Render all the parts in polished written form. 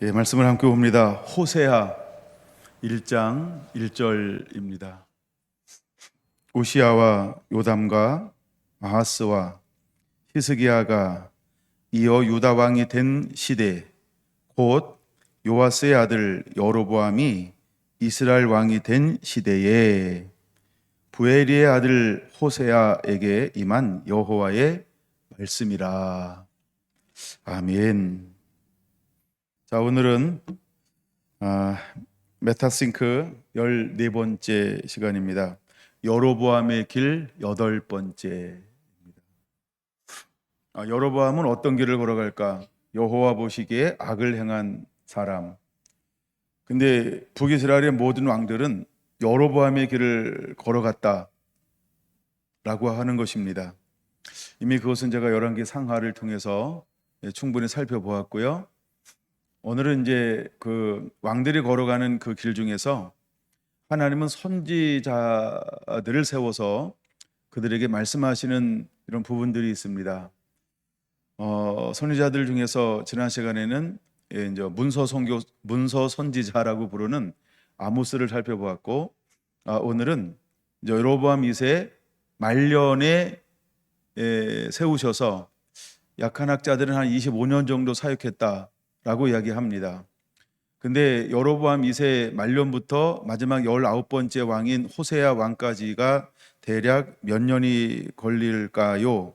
예, 말씀을 함께 봅니다. 호세아 1장 1절입니다. 우시아와 요담과 아하스와 히스기야가 이어 유다 왕이 된 시대, 곧 요아스의 아들 여로보암이 이스라엘 왕이 된 시대에 부엘리의 아들 호세아에게 임한 여호와의 말씀이라. 아멘. 자, 오늘은 메타싱크 14번째 시간입니다. 여로보암의 길 8번째입니다. 여로보암은 어떤 길을 걸어갈까? 여호와 보시기에 악을 행한 사람. 근데 북이스라엘의 모든 왕들은 여로보암의 길을 걸어갔다라고 하는 것입니다. 이미 그것은 제가 열왕기 상하를 통해서 충분히 살펴보았고요. 오늘은 이제 그 왕들이 걸어가는 그 길 중에서 하나님은 선지자들을 세워서 그들에게 말씀하시는 이런 부분들이 있습니다. 선지자들 중에서 지난 시간에는 이제 문서 선지자라고 부르는 아모스를 살펴보았고, 오늘은 이제 여로보암 2세 말년에 세우셔서 약한 학자들은 한 25년 정도 사역했다라고 이야기합니다. 근데 여로보암 2세 말년부터 마지막 19번째 왕인 호세아 왕까지가 대략 몇 년이 걸릴까요?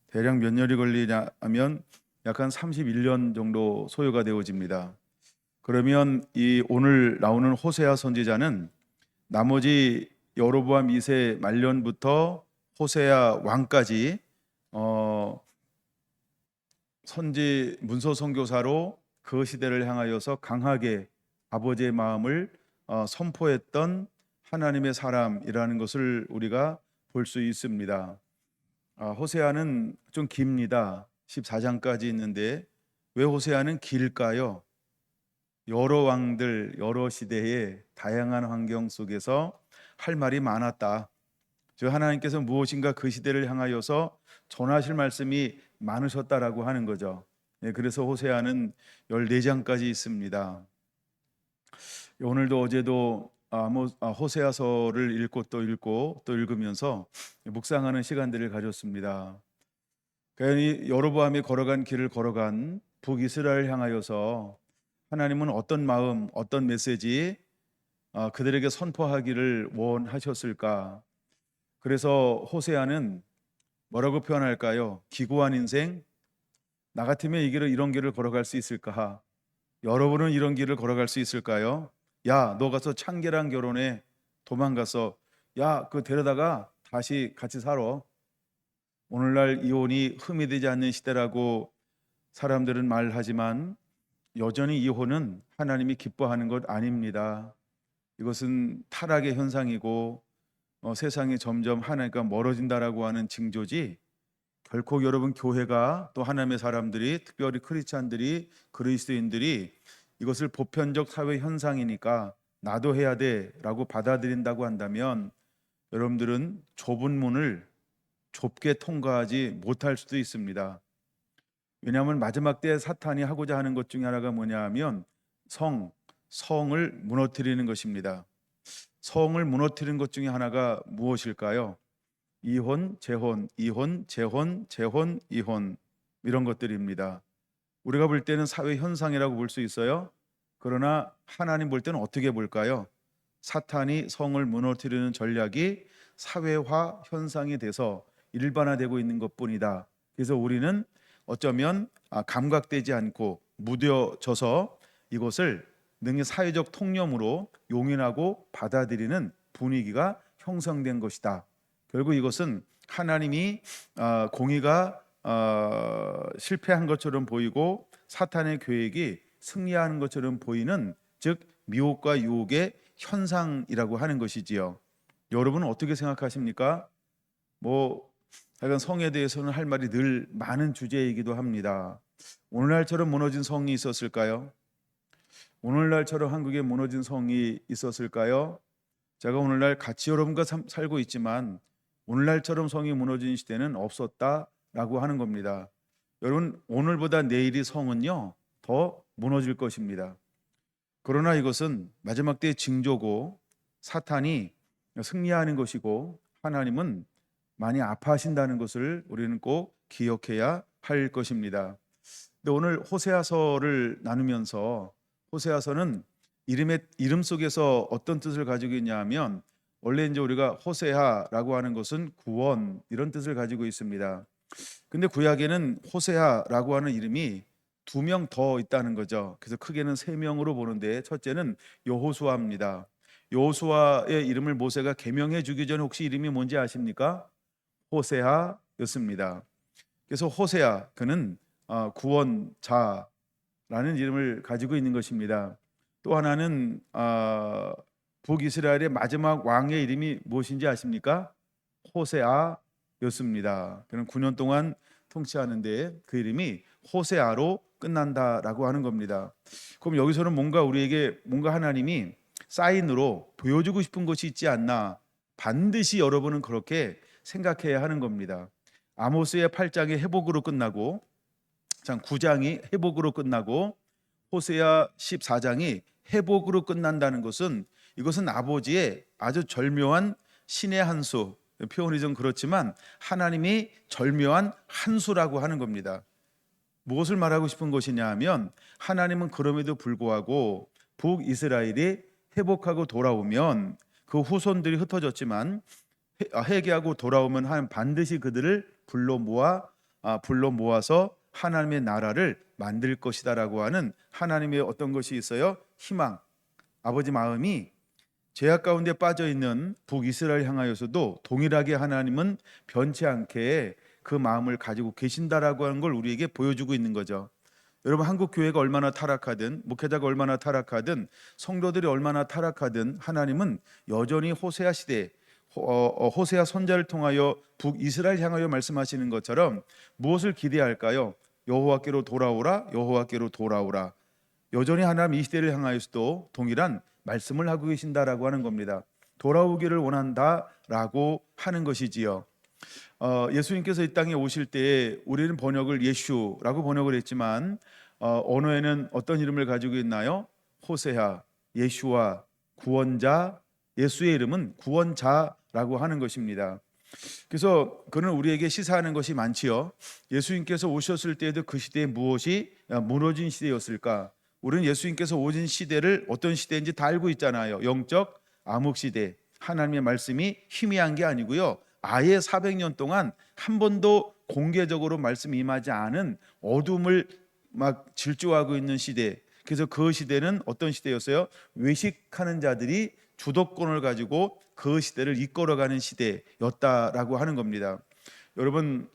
대략 몇 년이 걸리냐 하면 약 한 31년 정도 소요가 되어집니다. 그러면 이 오늘 나오는 호세아 선지자는 나머지 여로보암 2세 말년부터 호세아 왕까지 문서 선교사로 그 시대를 향하여서 강하게 아버지의 마음을 선포했던 하나님의 사람이라는 것을 우리가 볼 수 있습니다. 호세아는 좀 깁니다. 14장까지 있는데 왜 호세아는 길까요? 여러 왕들, 여러 시대의 다양한 환경 속에서 할 말이 많았다. 즉 하나님께서 무엇인가 그 시대를 향하여서 전하실 말씀이 많으셨다라고 하는 거죠. 그래서 호세아는 14장까지 있습니다. 오늘도 어제도 호세아서를 읽고 또 읽으면서 묵상하는 시간들을 가졌습니다. 여로보암이 걸어간 길을 걸어간 북이스라엘 향하여서 하나님은 어떤 마음, 어떤 메시지 그들에게 선포하기를 원하셨을까? 그래서 호세아는 뭐라고 표현할까요? 기구한 인생, 나 같으면 이런 길을 걸어갈 수 있을까? 여러분은 이런 길을 걸어갈 수 있을까요? 야, 너 가서 창계랑 결혼해. 도망가서 야, 그 데려다가 다시 같이 살아. 오늘날 이혼이 흠이 되지 않는 시대라고 사람들은 말하지만 여전히 이혼은 하나님이 기뻐하는 것 아닙니다. 이것은 타락의 현상이고 세상이 점점 하나님과 멀어진다라고 하는 징조지, 결코 여러분 교회가 또 하나님의 사람들이, 특별히 크리스찬들이, 그리스도인들이 이것을 보편적 사회 현상이니까 나도 해야 돼라고 받아들인다고 한다면 여러분들은 좁은 문을 좁게 통과하지 못할 수도 있습니다. 왜냐하면 마지막 때 사탄이 하고자 하는 것 중에 하나가 뭐냐 하면 성을 무너뜨리는 것입니다. 성을 무너뜨리는 것 중에 하나가 무엇일까요? 이혼, 재혼, 이혼, 재혼, 재혼, 이혼, 이런 것들입니다. 우리가 볼 때는 사회 현상이라고 볼 수 있어요. 그러나 하나님 볼 때는 어떻게 볼까요? 사탄이 성을 무너뜨리는 전략이 사회화 현상이 돼서 일반화되고 있는 것뿐이다. 그래서 우리는 어쩌면 감각되지 않고 무뎌져서 이것을 능히 사회적 통념으로 용인하고 받아들이는 분위기가 형성된 것이다. 결국 이것은 하나님이 공의가 실패한 것처럼 보이고 사탄의 계획이 승리하는 것처럼 보이는, 즉 미혹과 유혹의 현상이라고 하는 것이지요. 여러분은 어떻게 생각하십니까? 하여간 성에 대해서는 할 말이 늘 많은 주제이기도 합니다. 오늘날처럼 무너진 성이 있었을까요? 오늘날처럼 한국에 무너진 성이 있었을까요? 제가 오늘날 같이 여러분과 살고 있지만 오늘날처럼 성이 무너진 시대는 없었다라고 하는 겁니다. 여러분, 오늘보다 내일이 성은요 더 무너질 것입니다. 그러나 이것은 마지막 때의 징조고 사탄이 승리하는 것이고 하나님은 많이 아파하신다는 것을 우리는 꼭 기억해야 할 것입니다. 근데 오늘 호세아서를 나누면서 호세아서는 이름 속에서 어떤 뜻을 가지고 있냐면 원래 이제 우리가 호세아라고 하는 것은 구원 이런 뜻을 가지고 있습니다. 근데 구약에는 호세아라고 하는 이름이 2명 더 있다는 거죠. 그래서 크게는 3명으로 보는데 첫째는 여호수아입니다. 여호수아의 이름을 모세가 계명해 주기 전에 혹시 이름이 뭔지 아십니까? 호세아였습니다. 그래서 호세아 그는 구원자라는 이름을 가지고 있는 것입니다. 또 하나는 북이스라엘의 마지막 왕의 이름이 무엇인지 아십니까? 호세아였습니다. 그는 9년 동안 통치하는데 그 이름이 호세아로 끝난다라고 하는 겁니다. 그럼 여기서는 우리에게 뭔가 하나님이 사인으로 보여주고 싶은 것이 있지 않나, 반드시 여러분은 그렇게 생각해야 하는 겁니다. 아모스의 8장이 회복으로 끝나고 9장이 회복으로 끝나고 호세아 14장이 회복으로 끝난다는 것은 이것은 아버지의 아주 절묘한 신의 한 수, 표현이 좀 그렇지만 하나님이 절묘한 한 수라고 하는 겁니다. 무엇을 말하고 싶은 것이냐 하면 하나님은 그럼에도 불구하고 북이스라엘이 회복하고 돌아오면 그 후손들이 흩어졌지만 회개하고 돌아오면 하나님 반드시 그들을 불러 모아서 하나님의 나라를 만들 것이다라고 하는 하나님의 어떤 것이 있어요? 희망. 아버지 마음이 죄악 가운데 빠져 있는 북이스라엘 향하여서도 동일하게 하나님은 변치 않게 그 마음을 가지고 계신다라고 하는 걸 우리에게 보여주고 있는 거죠. 여러분, 한국 교회가 얼마나 타락하든 목회자가 얼마나 타락하든 성도들이 얼마나 타락하든 하나님은 여전히 호세아 시대 호세아 선자를 통하여 북이스라엘 향하여 말씀하시는 것처럼 무엇을 기대할까요? 여호와께로 돌아오라, 여호와께로 돌아오라. 여전히 하나님 이 시대를 향하여서도 동일한 말씀을 하고 계신다라고 하는 겁니다. 돌아오기를 원한다라고 하는 것이지요. 예수님께서 이 땅에 오실 때 우리는 번역을 예슈라고 번역을 했지만 언어에는 어떤 이름을 가지고 있나요? 호세아, 예슈아, 구원자. 예수의 이름은 구원자라고 하는 것입니다. 그래서 그는 우리에게 시사하는 것이 많지요. 예수님께서 오셨을 때에도 그 시대에 무엇이 무너진 시대였을까? 우리는 예수님께서 오신 시대를 어떤 시대인지 다 알고 있잖아요. 영적 암흑 시대. 하나님의 말씀이 희미한 게 아니고요, 아예 400년 동안 한 번도 공개적으로 말씀이 임하지 않은 어둠을 막 질주하고 있는 시대. 그래서 그 시대는 어떤 시대였어요? 외식하는 자들이 주도권을 가지고 그 시대를 이끌어가는 시대였다라고 하는 겁니다. 여러분,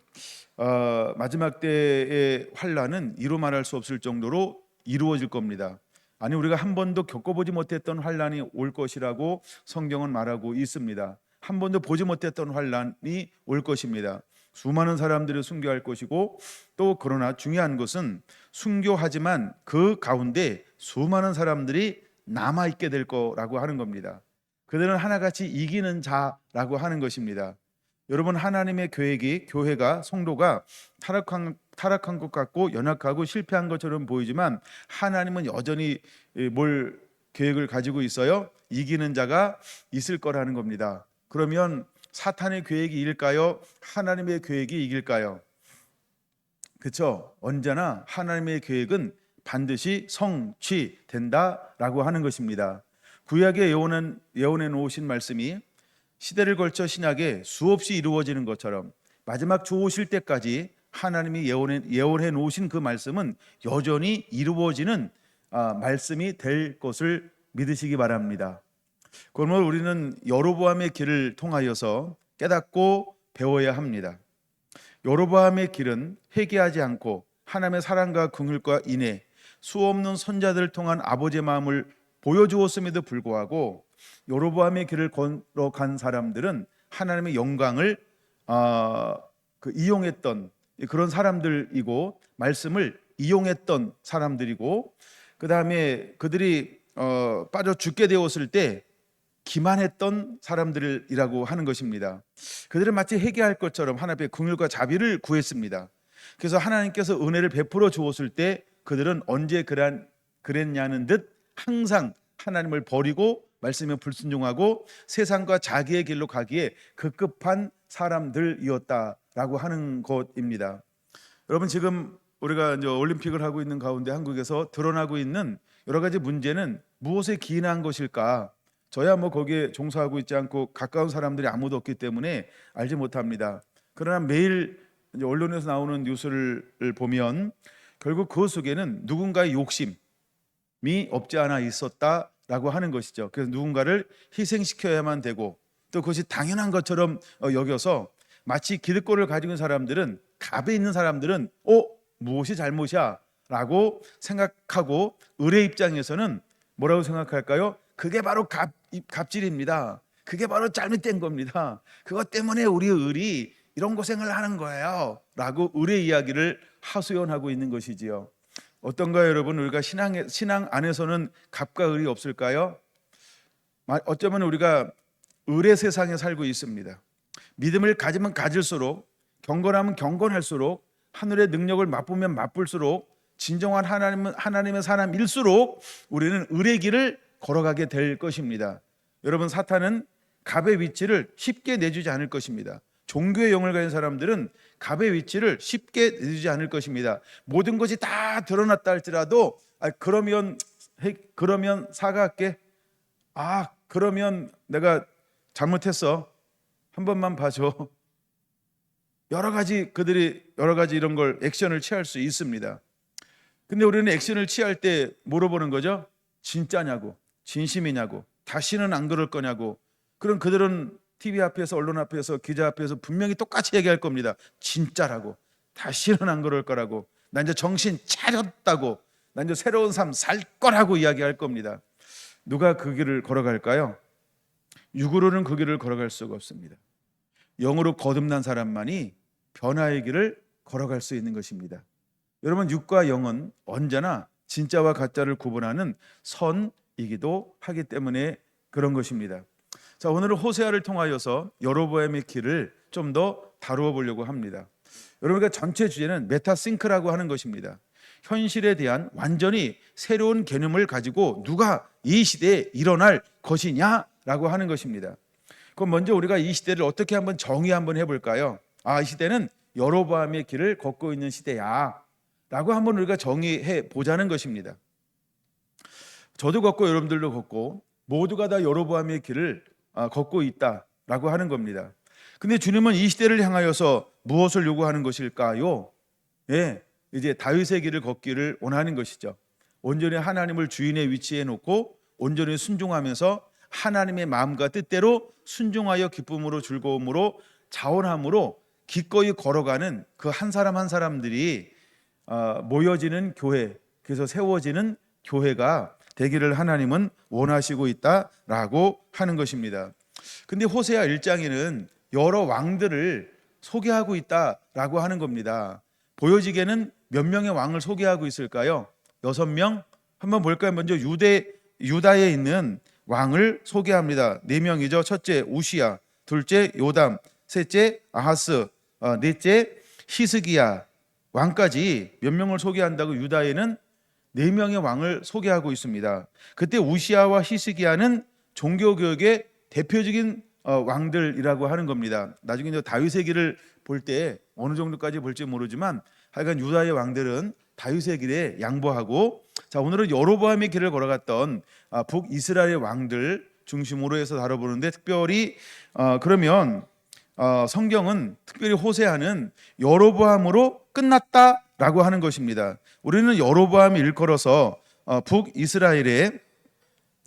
마지막 때의 환란은 이루 말할 수 없을 정도로 이루어질 겁니다. 아니, 우리가 한 번도 겪어보지 못했던 환란이 올 것이라고 성경은 말하고 있습니다. 한 번도 보지 못했던 환란이 올 것입니다. 수많은 사람들을 순교할 것이고, 또 그러나 중요한 것은 순교하지만 그 가운데 수많은 사람들이 남아있게 될 거라고 하는 겁니다. 그들은 하나같이 이기는 자라고 하는 것입니다. 여러분, 하나님의 계획이, 교회가, 성도가 타락한 것 같고 연약하고 실패한 것처럼 보이지만 하나님은 여전히 뭘 계획을 가지고 있어요? 이기는 자가 있을 거라는 겁니다. 그러면 사탄의 계획이 이길까요? 하나님의 계획이 이길까요? 그렇죠? 언제나 하나님의 계획은 반드시 성취된다라고 하는 것입니다. 구약에 예언해 놓으신 말씀이 시대를 걸쳐 신약에 수없이 이루어지는 것처럼 마지막 주 오실 때까지 하나님이 예언해 놓으신 그 말씀은 여전히 이루어지는 말씀이 될 것을 믿으시기 바랍니다. 그러면 우리는 여로보암의 길을 통하여서 깨닫고 배워야 합니다. 여로보암의 길은 회개하지 않고 하나님의 사랑과 긍휼과 인애, 수없는 선자들을 통한 아버지의 마음을 보여주었음에도 불구하고 여로보암의 길을 걸어간 사람들은 하나님의 영광을 이용했던 그런 사람들이고, 말씀을 이용했던 사람들이고, 그 다음에 그들이 빠져 죽게 되었을 때 기만했던 사람들이라고 하는 것입니다. 그들은 마치 회개할 것처럼 하나님의 긍휼과 자비를 구했습니다. 그래서 하나님께서 은혜를 베풀어 주었을 때 그들은 언제 그랬냐는 듯 항상 하나님을 버리고 말씀에 불순종하고 세상과 자기의 길로 가기에 급급한 사람들이었다라고 하는 것입니다. 여러분, 지금 우리가 이제 올림픽을 하고 있는 가운데 한국에서 드러나고 있는 여러 가지 문제는 무엇에 기인한 것일까? 저야 뭐 거기에 종사하고 있지 않고 가까운 사람들이 아무도 없기 때문에 알지 못합니다. 그러나 매일 이제 언론에서 나오는 뉴스를 보면 결국 그 속에는 누군가의 욕심이 없지 않아 있었다라고 하는 것이죠. 그래서 누군가를 희생시켜야만 되고 또 그것이 당연한 것처럼 여겨서 마치 기득권을 가지고 있는 사람들은, 갑에 있는 사람들은 무엇이 잘못이야 라고 생각하고, 을의 입장에서는 뭐라고 생각할까요? 그게 바로 갑질입니다. 그게 바로 잘못된 겁니다. 그것 때문에 우리 을이 이런 고생을 하는 거예요 라고 을의 이야기를 하소연하고 있는 것이지요. 어떤가요, 여러분? 우리가 신앙 안에서는 갑과 을이 없을까요? 어쩌면 우리가 을의 세상에 살고 있습니다. 믿음을 가지면 가질수록, 경건하면 경건할수록, 하늘의 능력을 맛보면 맛볼수록, 진정한 하나님의 사람일수록 우리는 을의 길을 걸어가게 될 것입니다. 여러분, 사탄은 갑의 위치를 쉽게 내주지 않을 것입니다. 종교의 영을 가진 사람들은 갑의 위치를 쉽게 내주지 않을 것입니다. 모든 것이 다 드러났다 할지라도 그러면 사과할게. 그러면 내가 잘못했어. 한 번만 봐줘. 그들이 여러 가지 이런 걸 액션을 취할 수 있습니다. 근데 우리는 액션을 취할 때 물어보는 거죠. 진짜냐고, 진심이냐고, 다시는 안 그럴 거냐고. 그럼 그들은 TV 앞에서, 언론 앞에서, 기자 앞에서 분명히 똑같이 얘기할 겁니다. 진짜라고, 다시는 안 그럴 거라고, 나 이제 정신 차렸다고, 나 이제 새로운 삶 살 거라고 이야기할 겁니다. 누가 그 길을 걸어갈까요? 육으로는 그 길을 걸어갈 수가 없습니다. 영으로 거듭난 사람만이 변화의 길을 걸어갈 수 있는 것입니다. 여러분, 육과 영은 언제나 진짜와 가짜를 구분하는 선이기도 하기 때문에 그런 것입니다. 자, 오늘은 호세아를 통하여서 여로보암의 길을 좀 더 다루어 보려고 합니다. 여러분과 전체 주제는 메타싱크라고 하는 것입니다. 현실에 대한 완전히 새로운 개념을 가지고 누가 이 시대에 일어날 것이냐라고 하는 것입니다. 그럼 먼저 우리가 이 시대를 어떻게 한번 정의 한번 해볼까요? 이 시대는 여로보암의 길을 걷고 있는 시대야 라고 한번 우리가 정의해 보자는 것입니다. 저도 걷고 여러분들도 걷고 모두가 다 여로보암의 길을 걷고 있다라고 하는 겁니다. 근데 주님은 이 시대를 향하여서 무엇을 요구하는 것일까요? 이제 다윗의 길을 걷기를 원하는 것이죠. 온전히 하나님을 주인의 위치에 놓고 온전히 순종하면서 하나님의 마음과 뜻대로 순종하여 기쁨으로 즐거움으로 자원함으로 기꺼이 걸어가는 그 한 사람 한 사람들이 모여지는 교회, 그래서 세워지는 교회가 되기를 하나님은 원하시고 있다라고 하는 것입니다. 근데 호세아 1장에는 여러 왕들을 소개하고 있다라고 하는 겁니다. 보여지게는 몇 명의 왕을 소개하고 있을까요? 6명? 한번 볼까요? 먼저 유다에 있는 왕을 소개합니다. 4명이죠. 첫째 우시야, 둘째 요담, 셋째 아하스, 넷째 히스기야 왕까지 몇 명을 소개한다고 유다에는 4명의 왕을 소개하고 있습니다. 그때 우시야와 히스기야는 종교개혁의 대표적인 왕들이라고 하는 겁니다. 나중에 이제 다윗의 길을 볼 때 어느 정도까지 볼지 모르지만 하여간 유다의 왕들은 다윗의 길에 양보하고, 자, 오늘은 여로보암의 길을 걸어갔던 북이스라엘의 왕들 중심으로 해서 다뤄보는데, 특별히 그러면 성경은 특별히 호세아는 여로보암으로 끝났다라고 하는 것입니다. 우리는 여로보암을 일컬어서 북이스라엘의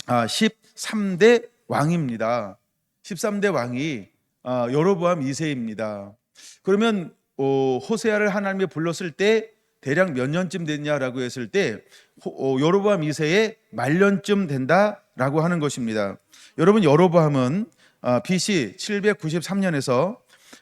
13대 왕입니다. 13대 왕이 여로보암 2세입니다. 그러면 호세아를 하나님이 불렀을 때 대략 몇 년쯤 됐냐라고 했을 때 여로보암 2세의 말년쯤 된다라고 하는 것입니다. 여러분, 여로보암은 BC 793년에서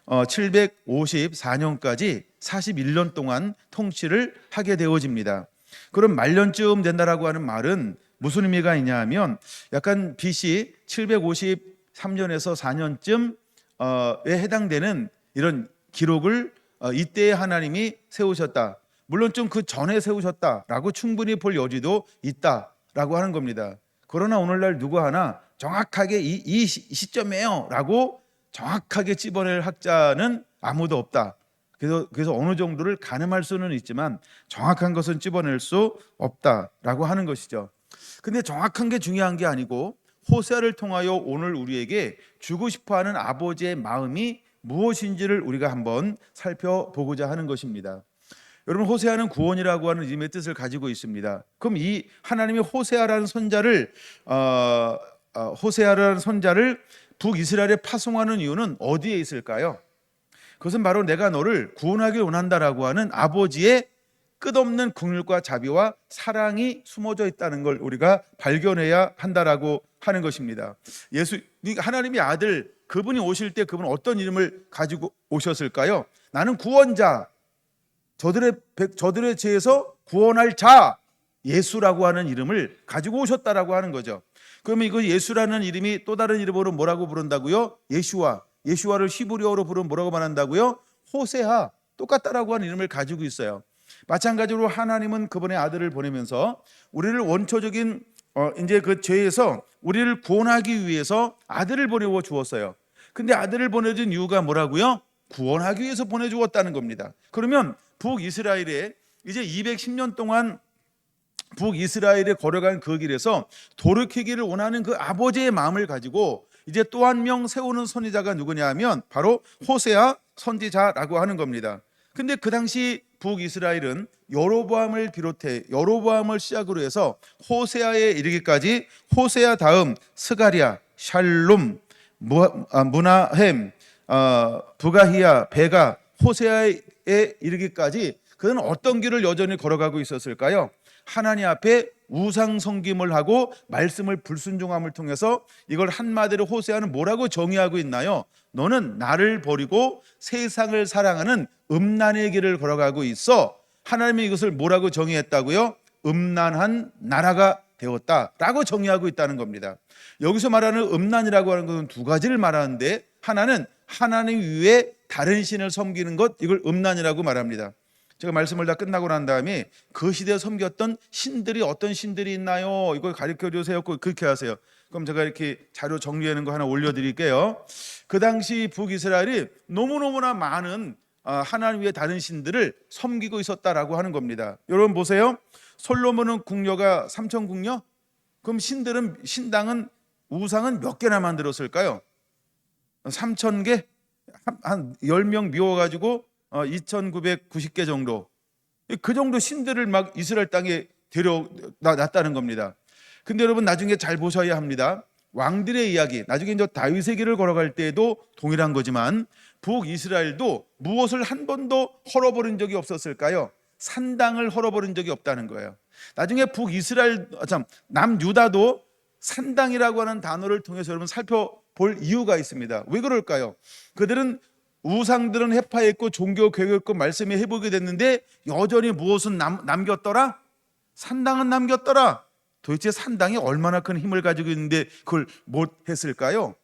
754년까지 41년 동안 통치를 하게 되어집니다. 그럼 말년쯤 된다라고 하는 말은 무슨 의미가 있냐 하면 약간 BC 753년에서 4년쯤에 해당되는 이런 기록을 이때 하나님이 세우셨다. 물론 좀 그 전에 세우셨다라고 충분히 볼 여지도 있다라고 하는 겁니다. 그러나 오늘날 누구 하나 정확하게 이 시점이에요 라고 정확하게 찝어낼 학자는 아무도 없다. 그래서 어느 정도를 가늠할 수는 있지만 정확한 것은 찝어낼 수 없다라고 하는 것이죠. 근데 정확한 게 중요한 게 아니고 호세아를 통하여 오늘 우리에게 주고 싶어하는 아버지의 마음이 무엇인지를 우리가 한번 살펴보고자 하는 것입니다. 여러분, 호세아는 구원이라고 하는 의미의 뜻을 가지고 있습니다. 그럼 이 하나님이 호세아라는 선자를 북이스라엘에 파송하는 이유는 어디에 있을까요? 그것은 바로 내가 너를 구원하길 원한다라고 하는 아버지의 끝없는 긍휼과 자비와 사랑이 숨어져 있다는 걸 우리가 발견해야 한다라고 하는 것입니다. 하나님의 아들, 그분이 오실 때 그분은 어떤 이름을 가지고 오셨을까요? 나는 구원자, 저들의 죄에서 구원할 자, 예수라고 하는 이름을 가지고 오셨다라고 하는 거죠. 그러면 이거 예수라는 이름이 또 다른 이름으로 뭐라고 부른다고요? 예슈아를 히브리어로 부르면 뭐라고 말한다고요? 호세아, 똑같다라고 하는 이름을 가지고 있어요. 마찬가지로 하나님은 그분의 아들을 보내면서 우리를 원초적인 이제 그 죄에서 우리를 구원하기 위해서 아들을 보내어 주었어요. 근데 아들을 보내준 이유가 뭐라고요? 구원하기 위해서 보내주었다는 겁니다. 그러면 북이스라엘에 이제 210년 동안 북이스라엘에 걸어간 그 길에서 돌이키기를 원하는 그 아버지의 마음을 가지고 이제 또 한 명 세우는 선지자가 누구냐 하면 바로 호세아 선지자라고 하는 겁니다. 근데 그 당시 북이스라엘은 여로보암을 시작으로 해서 호세아에 이르기까지 호세아 다음 스가랴, 샬룸, 무나헴, 부가히야, 베가, 호세아에 이르기까지 그는 어떤 길을 여전히 걸어가고 있었을까요? 하나님 앞에 우상 섬김을 하고 말씀을 불순종함을 통해서 이걸 한마디로 호세아는 뭐라고 정의하고 있나요? 너는 나를 버리고 세상을 사랑하는 음란의 길을 걸어가고 있어. 하나님이 이것을 뭐라고 정의했다고요? 음란한 나라가 되었다라고 정의하고 있다는 겁니다. 여기서 말하는 음란이라고 하는 것은 두 가지를 말하는데, 하나는 하나님 위에 다른 신을 섬기는 것, 이걸 음란이라고 말합니다. 제가 말씀을 다 끝나고 난 다음에 그 시대에 섬겼던 신들이 어떤 신들이 있나요? 이걸 가르쳐 주세요. 그렇게 하세요. 그럼 제가 이렇게 자료 정리하는 거 하나 올려드릴게요. 그 당시 북이스라엘이 너무너무나 많은 하나님 위에 다른 신들을 섬기고 있었다라고 하는 겁니다. 여러분 보세요. 솔로몬은 궁녀가 3천 궁녀? 그럼 신당은 우상은 몇 개나 만들었을까요? 3,000개? 한 10명 미워가지고 2,990개 정도, 그 정도 신들을 막 이스라엘 땅에 데려놨다는 겁니다. 근데 여러분 나중에 잘 보셔야 합니다. 왕들의 이야기, 나중에 이제 다윗의 길을 걸어갈 때에도 동일한 거지만 북이스라엘도 무엇을 한 번도 헐어버린 적이 없었을까요? 산당을 헐어버린 적이 없다는 거예요. 나중에 남유다도 산당이라고 하는 단어를 통해서 여러분 살펴볼 이유가 있습니다. 왜 그럴까요? 그들은 우상들은 해파했고 종교 개혁했고 말씀이 회복이 됐는데 여전히 무엇은 남겼더라? 산당은 남겼더라. 도대체 산당이 얼마나 큰 힘을 가지고 있는데 그걸 못 했을까요?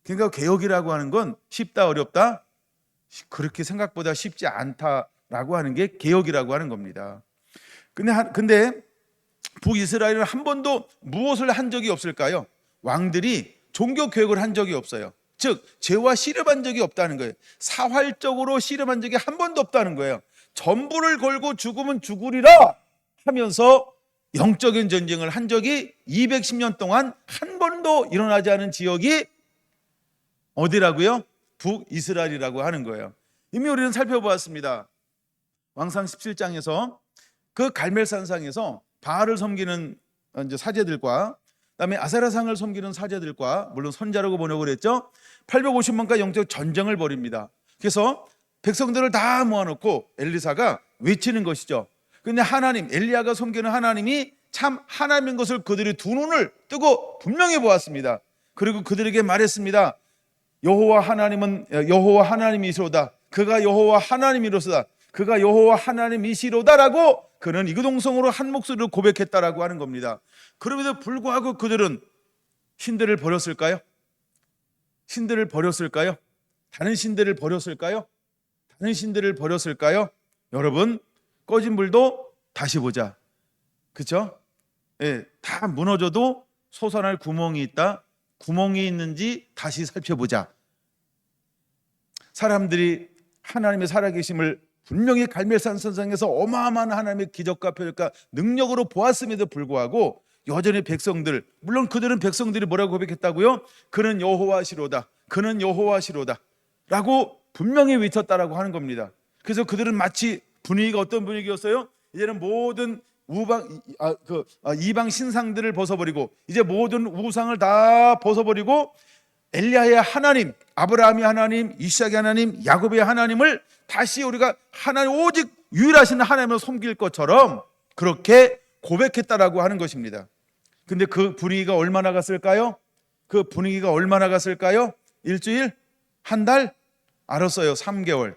그러니까 개혁이라고 하는 건 쉽다 어렵다? 그렇게 생각보다 쉽지 않다라고 하는 게 개혁이라고 하는 겁니다. 근데 북이스라엘은 한 번도 무엇을 한 적이 없을까요? 왕들이 종교 개혁을 한 적이 없어요. 즉 죄와 씨름한 적이 없다는 거예요. 사활적으로 씨름한 적이 한 번도 없다는 거예요. 전부를 걸고 죽으면 죽으리라 하면서 영적인 전쟁을 한 적이 210년 동안 한 번도 일어나지 않은 지역이 어디라고요? 북이스라엘이라고 하는 거예요. 이미 우리는 살펴보았습니다. 왕상 17장에서 그 갈멜산상에서 바알을 섬기는 이제 사제들과 그다음에 아세라상을 섬기는 사제들과, 물론 선자라고 번역을 했죠. 850만가 영적 전쟁을 벌입니다. 그래서 백성들을 다 모아놓고 엘리사가 외치는 것이죠. 근데 엘리야가 섬기는 하나님이 참 하나님인 것을 그들이 두 눈을 뜨고 분명히 보았습니다. 그리고 그들에게 말했습니다. 여호와 하나님이시로다. 그가 여호와 하나님이로소다. 그가 여호와 하나님이시로다라고 그는 이구동성으로 한 목소리로 고백했다라고 하는 겁니다. 그럼에도 불구하고 그들은 신들을 버렸을까요? 신들을 버렸을까요? 다른 신들을 버렸을까요? 다른 신들을 버렸을까요? 여러분, 꺼진 불도 다시 보자. 그렇죠? 예, 다 무너져도 솟아날 구멍이 있다. 구멍이 있는지 다시 살펴보자. 사람들이 하나님의 살아계심을 분명히 갈멜산선상에서 어마어마한 하나님의 기적과 표적과 능력으로 보았음에도 불구하고 여전히 백성들, 물론 그들은 백성들이 뭐라고 고백했다고요? 그는 여호와시로다, 그는 여호와시로다 라고 분명히 외쳤다라고 하는 겁니다. 그래서 그들은 마치 분위기가 어떤 분위기였어요? 이제는 모든 이방 신상들을 벗어버리고, 이제 모든 우상을 다 벗어버리고 엘리야의 하나님, 아브라함의 하나님, 이삭의 하나님, 야곱의 하나님을 다시 우리가 하나님, 오직 유일하신 하나님을 섬길 것처럼 그렇게 고백했다라고 하는 것입니다. 근데 그 분위기가 얼마나 갔을까요? 그 분위기가 얼마나 갔을까요? 일주일? 한 달? 알았어요. 3개월.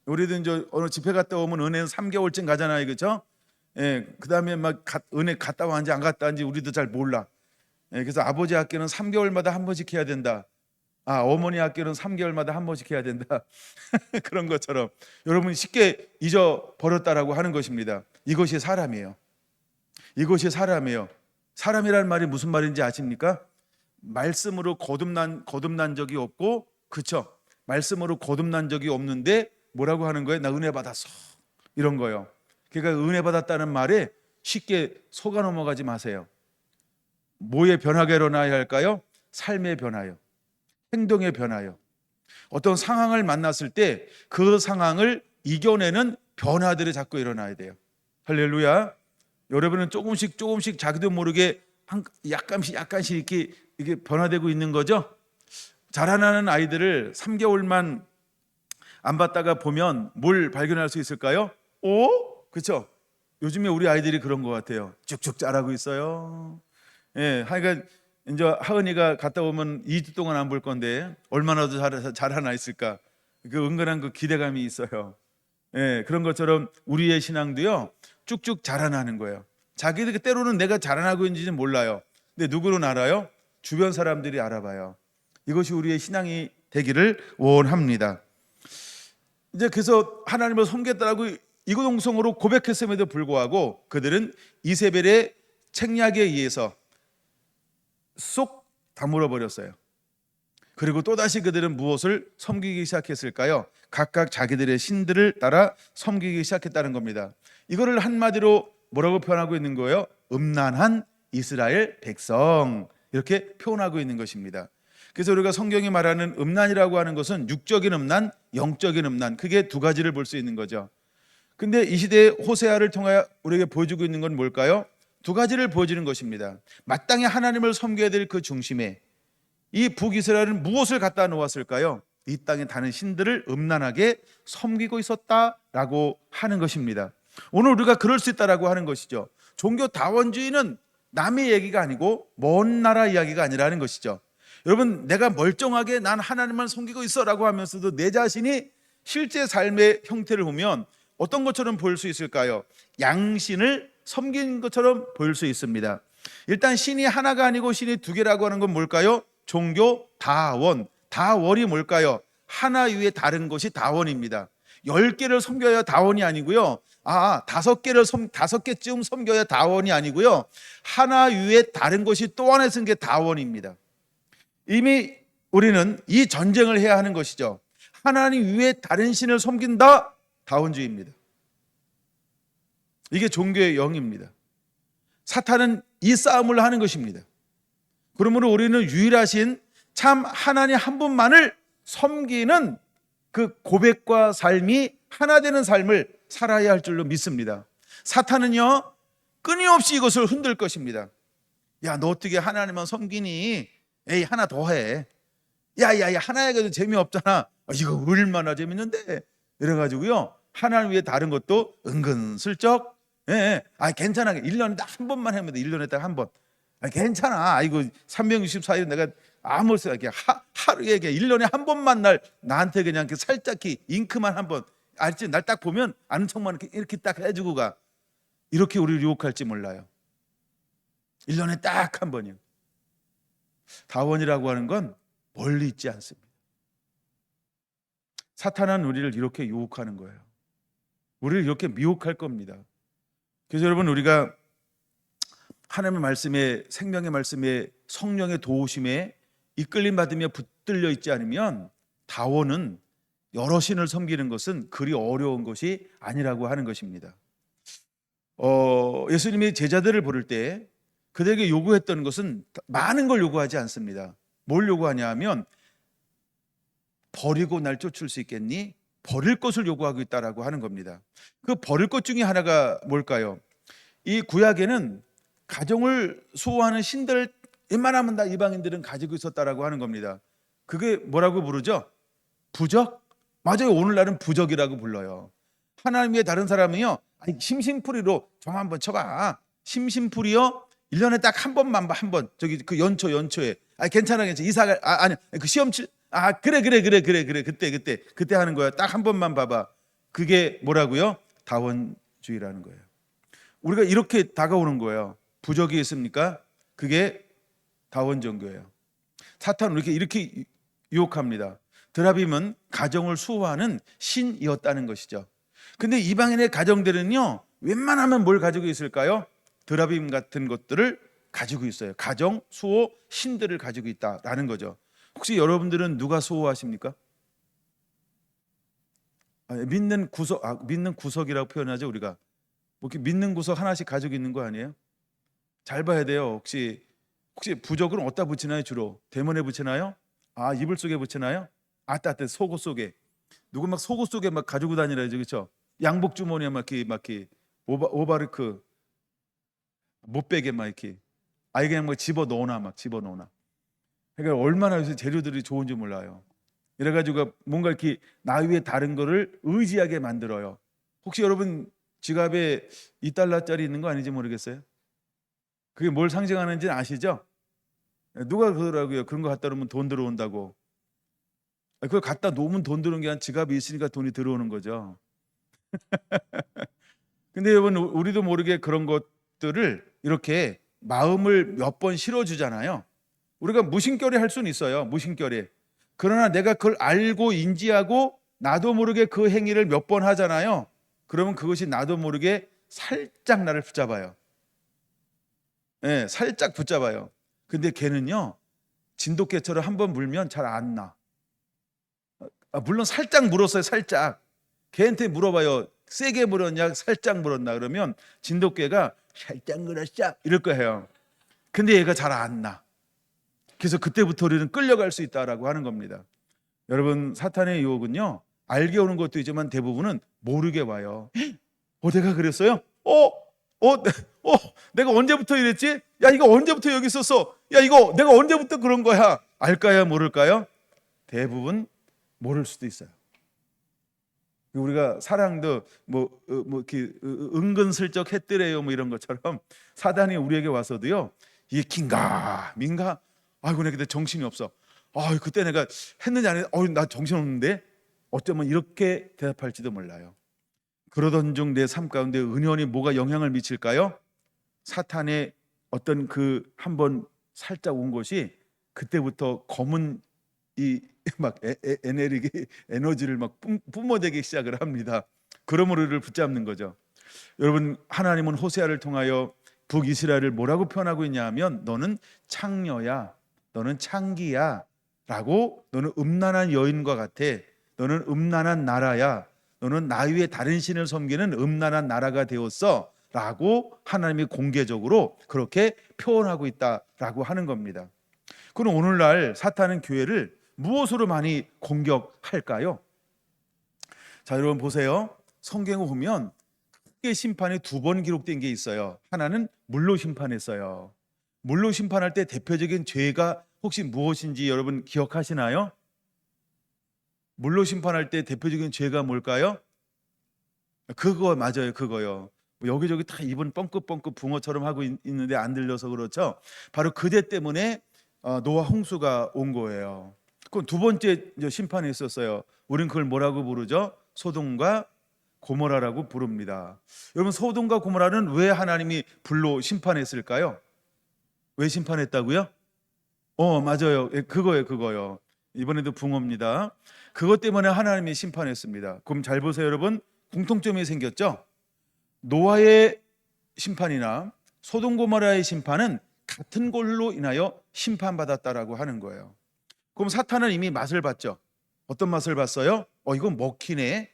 우리도 이제 어느 집회 갔다 오면 은혜는 3개월쯤 가잖아요. 그렇죠? 예, 그 다음에 막 은혜 갔다 왔는지 안 갔다 왔는지 우리도 잘 몰라. 예, 그래서 아버지 학교는 3개월마다 한 번씩 해야 된다. 어머니 학교는 3개월마다 한 번씩 해야 된다. 그런 것처럼 여러분이 쉽게 잊어버렸다라고 하는 것입니다. 이것이 사람이에요. 이것이 사람이에요. 사람이라는 말이 무슨 말인지 아십니까? 말씀으로 거듭난 적이 없고, 그쵸? 말씀으로 거듭난 적이 없는데 뭐라고 하는 거예요? 나 은혜 받았어, 이런 거예요. 그러니까 은혜 받았다는 말에 쉽게 속아 넘어가지 마세요. 뭐에 변화가 일어나야 할까요? 삶의 변화요, 행동의 변화요. 어떤 상황을 만났을 때 그 상황을 이겨내는 변화들이 자꾸 일어나야 돼요. 할렐루야. 여러분은 조금씩 자기도 모르게 약간씩 이렇게 변화되고 있는 거죠. 자라나는 아이들을 3개월만 안 봤다가 보면 뭘 발견할 수 있을까요? 그렇죠? 요즘에 우리 아이들이 그런 것 같아요. 쭉쭉 자라고 있어요. 예, 하여간 이제 하은이가 갔다 오면 2주 동안 안 볼 건데 얼마나 더 자라나 있을까? 그 은근한 그 기대감이 있어요. 예, 그런 것처럼 우리의 신앙도요, 쭉쭉 자라나는 거예요. 자기들 때로는 내가 자라나고 있는지는 몰라요. 근데 누구는 알아요? 주변 사람들이 알아봐요. 이것이 우리의 신앙이 되기를 원합니다. 이제 그래서 하나님을 섬겼다라고 이구동성으로 고백했음에도 불구하고 그들은 이세벨의 책략에 의해서 쏙 다물어 버렸어요. 그리고 또다시 그들은 무엇을 섬기기 시작했을까요? 각각 자기들의 신들을 따라 섬기기 시작했다는 겁니다. 이거를 한마디로 뭐라고 표현하고 있는 거예요? 음란한 이스라엘 백성, 이렇게 표현하고 있는 것입니다. 그래서 우리가 성경이 말하는 음란이라고 하는 것은 육적인 음란, 영적인 음란, 그게 두 가지를 볼 수 있는 거죠. 근데 이 시대에 호세아를 통하여 우리에게 보여주고 있는 건 뭘까요? 두 가지를 보여주는 것입니다. 마땅히 하나님을 섬겨야 될 그 중심에 이 북이스라엘은 무엇을 갖다 놓았을까요? 이 땅에 다른 신들을 음란하게 섬기고 있었다라고 하는 것입니다. 오늘 우리가 그럴 수 있다라고 하는 것이죠. 종교 다원주의는 남의 얘기가 아니고 먼 나라 이야기가 아니라는 것이죠. 여러분, 내가 멀쩡하게 난 하나님만 섬기고 있어라고 하면서도 내 자신이 실제 삶의 형태를 보면 어떤 것처럼 보일 수 있을까요? 양신을 섬긴 것처럼 보일 수 있습니다. 일단 신이 하나가 아니고 신이 두 개라고 하는 건 뭘까요? 종교 다원. 다원이 뭘까요? 하나 위에 다른 것이 다원입니다. 10개를 섬겨야 다원이 아니고요. 5개쯤 섬겨야 다원이 아니고요. 하나 위에 다른 것이 또 하나 있는 게 다원입니다. 이미 우리는 이 전쟁을 해야 하는 것이죠. 하나님 위에 다른 신을 섬긴다, 다원주의입니다. 이게 종교의 영입니다. 사탄은 이 싸움을 하는 것입니다. 그러므로 우리는 유일하신 참 하나님 한 분만을 섬기는 그 고백과 삶이 하나 되는 삶을 살아야 할 줄로 믿습니다. 사탄은요, 끊임없이 이것을 흔들 것입니다. 야, 너 어떻게 하나님만 섬기니? 에이, 하나 더 해. 야, 하나 해가지고 재미없잖아. 이거 얼마나 재밌는데? 이래가지고요, 하나님 위해 다른 것도 은근슬쩍, 괜찮아. 1년에 딱 한 번만 하면 돼. 1년에 딱 한 번. 괜찮아. 이거 364일 내가 아무 생각이 하루에 1년에 한 번만 나한테 그냥 살짝 잉크만 한 번, 알지? 날 딱 보면 아는 척만 이렇게 딱 해주고 가. 이렇게 우리를 유혹할지 몰라요. 1년에 딱 한 번이요. 다원이라고 하는 건 멀리 있지 않습니다. 사탄은 우리를 이렇게 유혹하는 거예요. 우리를 이렇게 미혹할 겁니다. 그래서 여러분, 우리가 하나님의 말씀에, 생명의 말씀에, 성령의 도우심에 이끌림 받으며 붙들려 있지 않으면 다원은 여러 신을 섬기는 것은 그리 어려운 것이 아니라고 하는 것입니다. 예수님이 제자들을 부를 때 그들에게 요구했던 것은 많은 걸 요구하지 않습니다. 뭘 요구하냐 하면, 버리고 날 쫓을 수 있겠니? 버릴 것을 요구하고 있다라고 하는 겁니다. 그 버릴 것 중에 하나가 뭘까요? 이 구약에는 가정을 수호하는 신들을 웬만하면 다 이방인들은 가지고 있었다라고 하는 겁니다. 그게 뭐라고 부르죠? 부적? 맞아요. 오늘날은 부적이라고 불러요. 하나님의 다른 사람은요, 아니, 심심풀이로 정 한번 쳐가. 심심풀이요, 1년에 딱 한 번만 봐, 한 번. 저기 그 연초에. 아, 괜찮아. 이사가, 아니, 그 시험 칠, 그래. 그때 하는 거야. 딱 한 번만 봐봐. 그게 뭐라고요? 다원주의라는 거예요. 우리가 이렇게 다가오는 거예요. 부적이 있습니까? 그게 다원 종교예요. 사탄은 이렇게 유혹합니다. 드라빔은 가정을 수호하는 신이었다는 것이죠. 근데 이방인의 가정들은요, 웬만하면 뭘 가지고 있을까요? 드라빔 같은 것들을 가지고 있어요. 가정 수호 신들을 가지고 있다라는 거죠. 혹시 여러분들은 누가 수호하십니까? 믿는 구석이라고 표현하죠. 우리가 뭐 이렇게 믿는 구석 하나씩 가지고 있는 거 아니에요? 잘 봐야 돼요. 혹시 부적은 어디다 붙이나요? 주로 대문에 붙이나요? 이불 속에 붙이나요? 따뜻해. 속옷 속에. 누구 막 속옷 속에 막 가지고 다니라죠, 그렇죠? 양복 주머니에 막 이렇게 오바르크 못베개 막 이렇게 그냥 막 집어 넣어놔. 그러니까 얼마나 요새 재료들이 좋은지 몰라요. 이래가지고 뭔가 이렇게 나 위에 다른 거를 의지하게 만들어요. 혹시 여러분 지갑에 2달러짜리 있는 거 아닌지 모르겠어요? 그게 뭘 상징하는지는 아시죠? 누가 그러더라고요. 그런 거 갖다 놓으면 돈 들어온다고. 그걸 갖다 놓으면 돈 들어오는 게 아니라 지갑이 있으니까 돈이 들어오는 거죠. 근데 여러분, 우리도 모르게 그런 것들을 이렇게 마음을 몇 번 실어주잖아요. 우리가 무심결에 할 수는 있어요. 무심결에. 그러나 내가 그걸 알고 인지하고 나도 모르게 그 행위를 몇 번 하잖아요. 그러면 그것이 나도 모르게 살짝 나를 붙잡아요. 네, 살짝 붙잡아요. 근데 걔는요, 진돗개처럼 한번 물면 잘 안 나. 물론 살짝 물었어요. 살짝. 걔한테 물어봐요. 세게 물었냐 살짝 물었나? 그러면 진돗개가 살짝 물었어 이럴 거예요. 근데 얘가 잘 안 나. 그래서 그때부터 우리는 끌려갈 수 있다라고 하는 겁니다. 여러분, 사탄의 유혹은요, 알게 오는 것도 있지만 대부분은 모르게 와요. 내가 그랬어요? 내가 언제부터 이랬지? 야, 이거 언제부터 여기 있었어? 야, 이거 내가 언제부터 그런 거야? 알까요? 모를까요? 대부분 모를 수도 있어요. 우리가 사랑도 이렇게 은근슬쩍 했더래요, 뭐 이런 것처럼 사단이 우리에게 와서도요, 이게 긴가 민가, 아이고 내가 그때 정신이 없어, 그때 내가 했는지 안 했는지, 나 정신 없는데, 어쩌면 이렇게 대답할지도 몰라요. 그러던 중 내 삶 가운데 은연히 뭐가 영향을 미칠까요? 사탄의 어떤 그 한번 살짝 온 것이 그때부터 검은 이 막 에너지를 막 뿜어대기 시작을 합니다. 그러므로 우리를 붙잡는 거죠. 여러분, 하나님은 호세아를 통하여 북이스라엘을 뭐라고 표현하고 있냐 하면, 너는 창녀야, 너는 창기야 라고, 너는 음란한 여인과 같아, 너는 음란한 나라야, 너는 나 위에 다른 신을 섬기는 음란한 나라가 되었어 라고 하나님이 공개적으로 그렇게 표현하고 있다라고 하는 겁니다. 그럼 오늘날 사탄은 교회를 무엇으로 많이 공격할까요? 자, 여러분 보세요. 성경을 보면 크게 심판이 2번 기록된 게 있어요. 하나는 물로 심판했어요. 물로 심판할 때 대표적인 죄가 혹시 무엇인지 여러분 기억하시나요? 물로 심판할 때 대표적인 죄가 뭘까요? 그거 맞아요. 그거요. 여기저기 다 입은 뻥긋뻥긋 붕어처럼 하고 있는데 안 들려서 그렇죠. 바로 그대 때문에 노아 홍수가 온 거예요. 그건 2번째 심판이 있었어요. 우린 그걸 뭐라고 부르죠? 소돔과 고모라라고 부릅니다. 여러분, 소돔과 고모라는 왜 하나님이 불로 심판했을까요? 왜 심판했다고요? 맞아요. 그거요. 이번에도 붕어입니다. 그것 때문에 하나님이 심판했습니다. 그럼 잘 보세요, 여러분. 공통점이 생겼죠. 노아의 심판이나 소돔 고모라의 심판은 같은 걸로 인하여 심판받았다라고 하는 거예요. 그럼 사탄은 이미 맛을 봤죠. 어떤 맛을 봤어요? 이건 먹히네.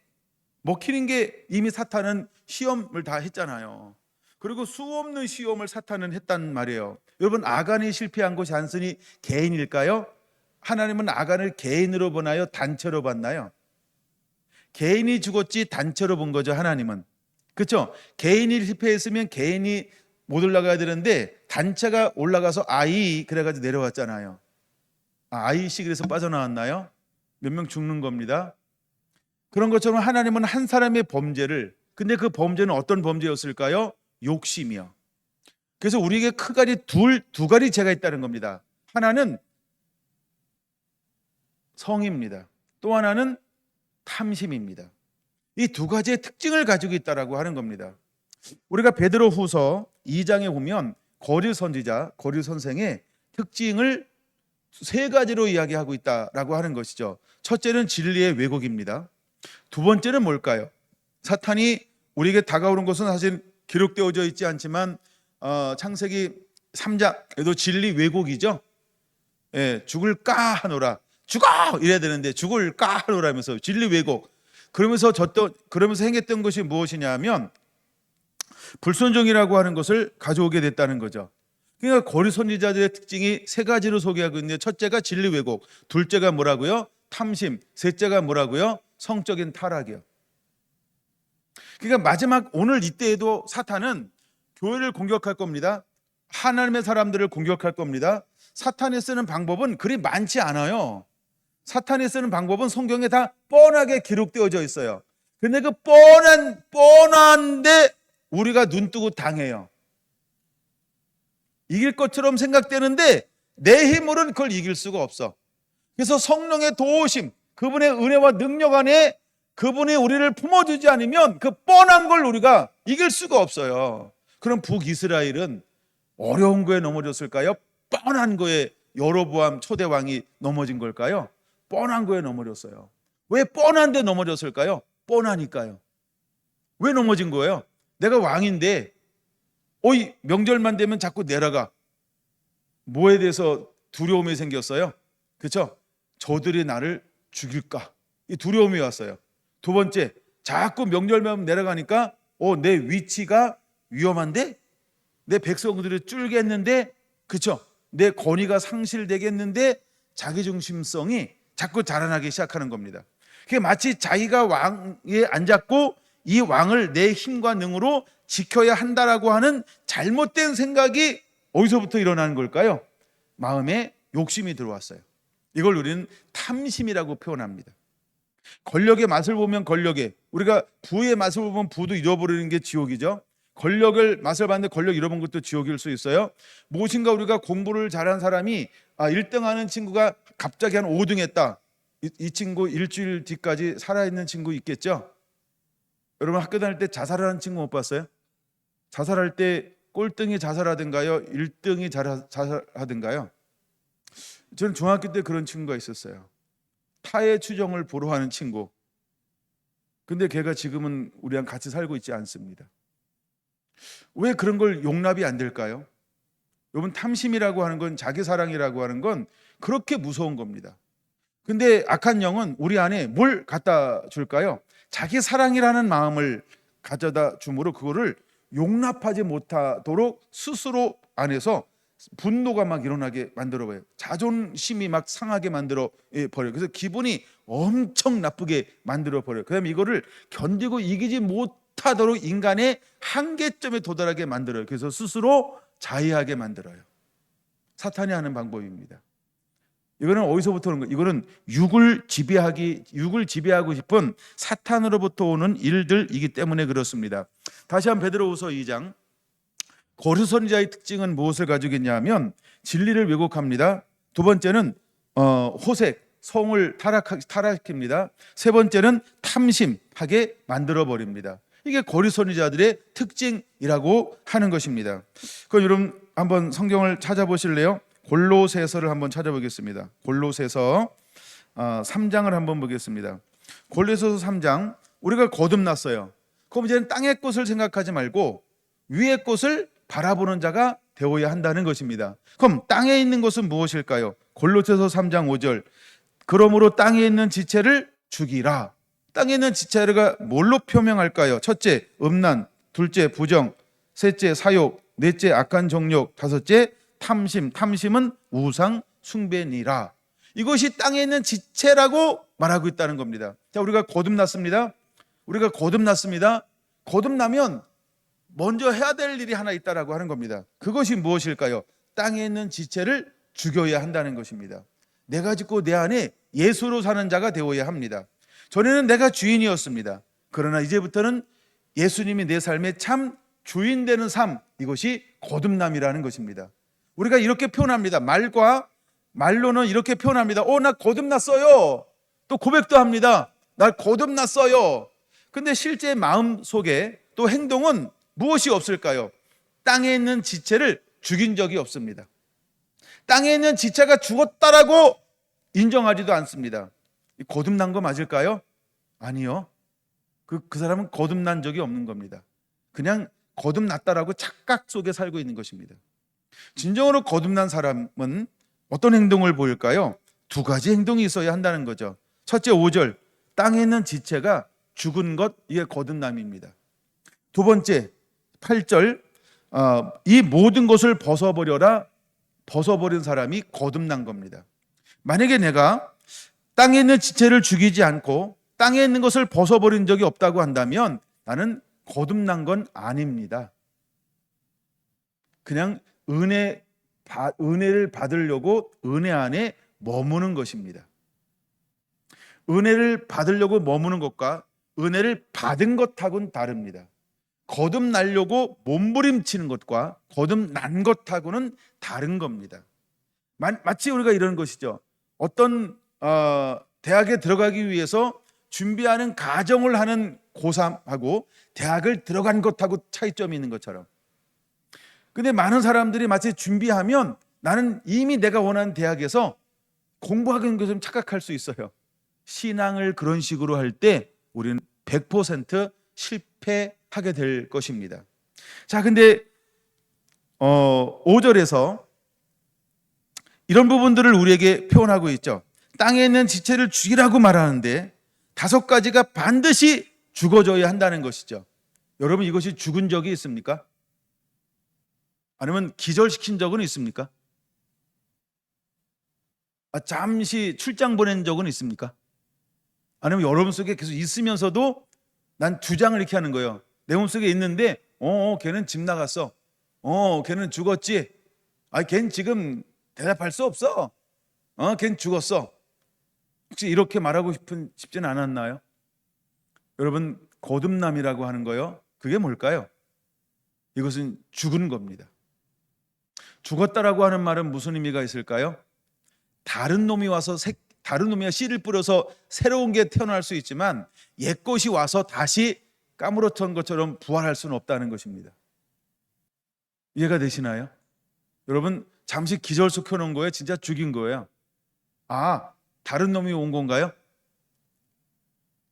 먹히는 게 이미 사탄은 시험을 다 했잖아요. 그리고 수없는 시험을 사탄은 했단 말이에요. 여러분, 아간이 실패한 것이 단순히 개인일까요? 하나님은 아간을 개인으로 보나요? 단체로 봤나요? 개인이 죽었지 단체로 본 거죠, 하나님은. 그렇죠? 개인이 실패했으면 개인이 못 올라가야 되는데 단체가 올라가서 그래가지고 내려왔잖아요. 아이씨 그래서 빠져나왔나요? 몇 명 죽는 겁니다. 그런 것처럼 하나님은 한 사람의 범죄를, 근데 그 범죄는 어떤 범죄였을까요? 욕심이요. 그래서 우리에게 크가리 두 가지 죄가 있다는 겁니다. 하나는 성입니다. 또 하나는 탐심입니다. 이 두 가지의 특징을 가지고 있다라고 하는 겁니다. 우리가 베드로후서 2장에 보면 거짓 선지자, 거짓 선생의 특징을 세 가지로 이야기하고 있다라고 하는 것이죠. 첫째는 진리의 왜곡입니다. 두 번째는 뭘까요? 사탄이 우리에게 다가오는 것은 사실 기록되어져 있지 않지만 창세기 3장에도 진리 왜곡이죠. 죽을까 하노라, 죽어 이래야 되는데 죽을까 하노라면서 진리 왜곡. 그러면서 행했던 것이 무엇이냐면 불순종이라고 하는 것을 가져오게 됐다는 거죠. 그러니까 거짓 선지자들의 특징이 세 가지로 소개하고 있는데, 첫째가 진리 왜곡, 둘째가 뭐라고요? 탐심, 셋째가 뭐라고요? 성적인 타락이요. 그러니까 마지막 오늘 이때에도 사탄은 교회를 공격할 겁니다. 하나님의 사람들을 공격할 겁니다. 사탄이 쓰는 방법은 그리 많지 않아요. 사탄이 쓰는 방법은 성경에 다 뻔하게 기록되어져 있어요. 근데 그 뻔한데 우리가 눈 뜨고 당해요. 이길 것처럼 생각되는데 내 힘으로는 그걸 이길 수가 없어. 그래서 성령의 도우심, 그분의 은혜와 능력 안에 그분이 우리를 품어주지 않으면 그 뻔한 걸 우리가 이길 수가 없어요. 그럼 북이스라엘은 어려운 거에 넘어졌을까요? 뻔한 거에 여로보암 초대왕이 넘어진 걸까요? 뻔한 거에 넘어졌어요. 왜 뻔한데 넘어졌을까요? 뻔하니까요. 왜 넘어진 거예요? 내가 왕인데 명절만 되면 자꾸 내려가. 뭐에 대해서 두려움이 생겼어요? 그렇죠? 저들이 나를 죽일까? 이 두려움이 왔어요. 두 번째, 자꾸 명절만 내려가니까 내 위치가 위험한데? 내 백성들이 쫄겠는데? 그렇죠? 내 권위가 상실되겠는데? 자기중심성이 자꾸 자라나기 시작하는 겁니다. 그게 마치 자기가 왕에 앉았고 이 왕을 내 힘과 능으로 지켜야 한다라고 하는 잘못된 생각이 어디서부터 일어나는 걸까요? 마음에 욕심이 들어왔어요. 이걸 우리는 탐심이라고 표현합니다. 권력의 맛을 보면 우리가 부의 맛을 보면 부도 잃어버리는 게 지옥이죠. 권력을 맛을 봤는데 권력 잃어본 것도 지옥일 수 있어요. 무엇인가 우리가 공부를 잘한 사람이 1등 하는 친구가 갑자기 한 5등 했다. 이 친구 일주일 뒤까지 살아있는 친구 있겠죠? 여러분 학교 다닐 때 자살하는 친구 못 봤어요? 자살할 때 꼴등이 자살하든가요? 1등이 자살하든가요? 저는 중학교 때 그런 친구가 있었어요. 타의 추정을 보러 하는 친구. 근데 걔가 지금은 우리랑 같이 살고 있지 않습니다. 왜 그런 걸 용납이 안 될까요? 여러분, 탐심이라고 하는 건, 자기 사랑이라고 하는 건 그렇게 무서운 겁니다. 근데 악한 영은 우리 안에 뭘 갖다 줄까요? 자기 사랑이라는 마음을 가져다 주므로 그거를 용납하지 못하도록 스스로 안에서 분노가 막 일어나게 만들어버려요. 자존심이 막 상하게 만들어 버려요. 그래서 기분이 엄청 나쁘게 만들어 버려요. 그다음에 이거를 견디고 이기지 못하도록 인간의 한계점에 도달하게 만들어요. 그래서 스스로 자해하게 만들어요. 사탄이 하는 방법입니다. 이거는 어디서부터 오는 거예요? 이거는 육을 지배하고 싶은 사탄으로부터 오는 일들이기 때문에 그렇습니다. 다시 한번 베드로후서 2장. 거짓 선지자의 특징은 무엇을 가지고 있냐면 진리를 왜곡합니다. 두 번째는 호색, 성을 타락시킵니다. 세 번째는 탐심하게 만들어버립니다. 이게 거짓 선지자들의 특징이라고 하는 것입니다. 그럼 여러분 한번 성경을 찾아보실래요? 골로새서를 한번 찾아보겠습니다. 골로새서 3장을 한번 보겠습니다. 골로새서 3장 우리가 거듭났어요. 그럼 이제는 땅의 것을 생각하지 말고 위의 것을 바라보는 자가 되어야 한다는 것입니다. 그럼 땅에 있는 것은 무엇일까요? 골로새서 3장 5절. 그러므로 땅에 있는 지체를 죽이라. 땅에 있는 지체가 뭘로 표명할까요? 첫째, 음란. 둘째, 부정. 셋째, 사욕. 넷째, 악한 정욕. 다섯째, 탐심. 탐심은 우상 숭배니라. 이것이 땅에 있는 지체라고 말하고 있다는 겁니다. 자, 우리가 거듭났습니다. 거듭나면 먼저 해야 될 일이 하나 있다라고 하는 겁니다. 그것이 무엇일까요? 땅에 있는 지체를 죽여야 한다는 것입니다. 내가 짓고 내 안에 예수로 사는 자가 되어야 합니다. 전에는 내가 주인이었습니다. 그러나 이제부터는 예수님이 내 삶의 참 주인 되는 삶, 이것이 거듭남이라는 것입니다. 우리가 이렇게 표현합니다. 말로는 이렇게 표현합니다. 나 거듭났어요. 또 고백도 합니다. 나 거듭났어요. 근데 실제 마음 속에 또 행동은 무엇이 없을까요? 땅에 있는 지체를 죽인 적이 없습니다. 땅에 있는 지체가 죽었다라고 인정하지도 않습니다. 거듭난 거 맞을까요? 아니요. 그 사람은 거듭난 적이 없는 겁니다. 그냥 거듭났다라고 착각 속에 살고 있는 것입니다. 진정으로 거듭난 사람은 어떤 행동을 보일까요? 두 가지 행동이 있어야 한다는 거죠. 첫째, 5절. 땅에 있는 지체가 죽은 것, 이게 거듭남입니다. 두 번째, 8절. 이 모든 것을 벗어버려라. 벗어버린 사람이 거듭난 겁니다. 만약에 내가 땅에 있는 지체를 죽이지 않고 땅에 있는 것을 벗어버린 적이 없다고 한다면 나는 거듭난 건 아닙니다. 그냥 은혜를 받으려고 은혜 안에 머무는 것입니다. 은혜를 받으려고 머무는 것과 은혜를 받은 것하고는 다릅니다. 거듭나려고 몸부림치는 것과 거듭난 것하고는 다른 겁니다. 마치 우리가 이런 것이죠. 어떤 대학에 들어가기 위해서 준비하는 가정을 하는 고3하고 대학을 들어간 것하고 차이점이 있는 것처럼. 근데 많은 사람들이 마치 준비하면 나는 이미 내가 원하는 대학에서 공부하고 있는 것처럼 착각할 수 있어요. 신앙을 그런 식으로 할 때 우리는 100% 실패하게 될 것입니다. 자, 근데 5절에서 이런 부분들을 우리에게 표현하고 있죠. 땅에 있는 지체를 죽이라고 말하는데 5가지가 반드시 죽어져야 한다는 것이죠. 여러분, 이것이 죽은 적이 있습니까? 아니면 기절시킨 적은 있습니까? 잠시 출장 보낸 적은 있습니까? 아니면 여러분 속에 계속 있으면서도 난 주장을 이렇게 하는 거예요. 내 몸속에 있는데 걔는 집 나갔어. 걔는 죽었지. 걔는 지금 대답할 수 없어. 걔는 죽었어. 혹시 이렇게 말하고 싶지는 않았나요? 여러분, 거듭남이라고 하는 거요, 그게 뭘까요? 이것은 죽은 겁니다. 죽었다라고 하는 말은 무슨 의미가 있을까요? 다른 놈이 씨를 뿌려서 새로운 게 태어날 수 있지만 옛 것이 와서 다시 까무러쳤던 것처럼 부활할 수는 없다는 것입니다. 이해가 되시나요? 여러분, 잠시 기절시켜 놓은 거예요? 진짜 죽인 거예요? 다른 놈이 온 건가요?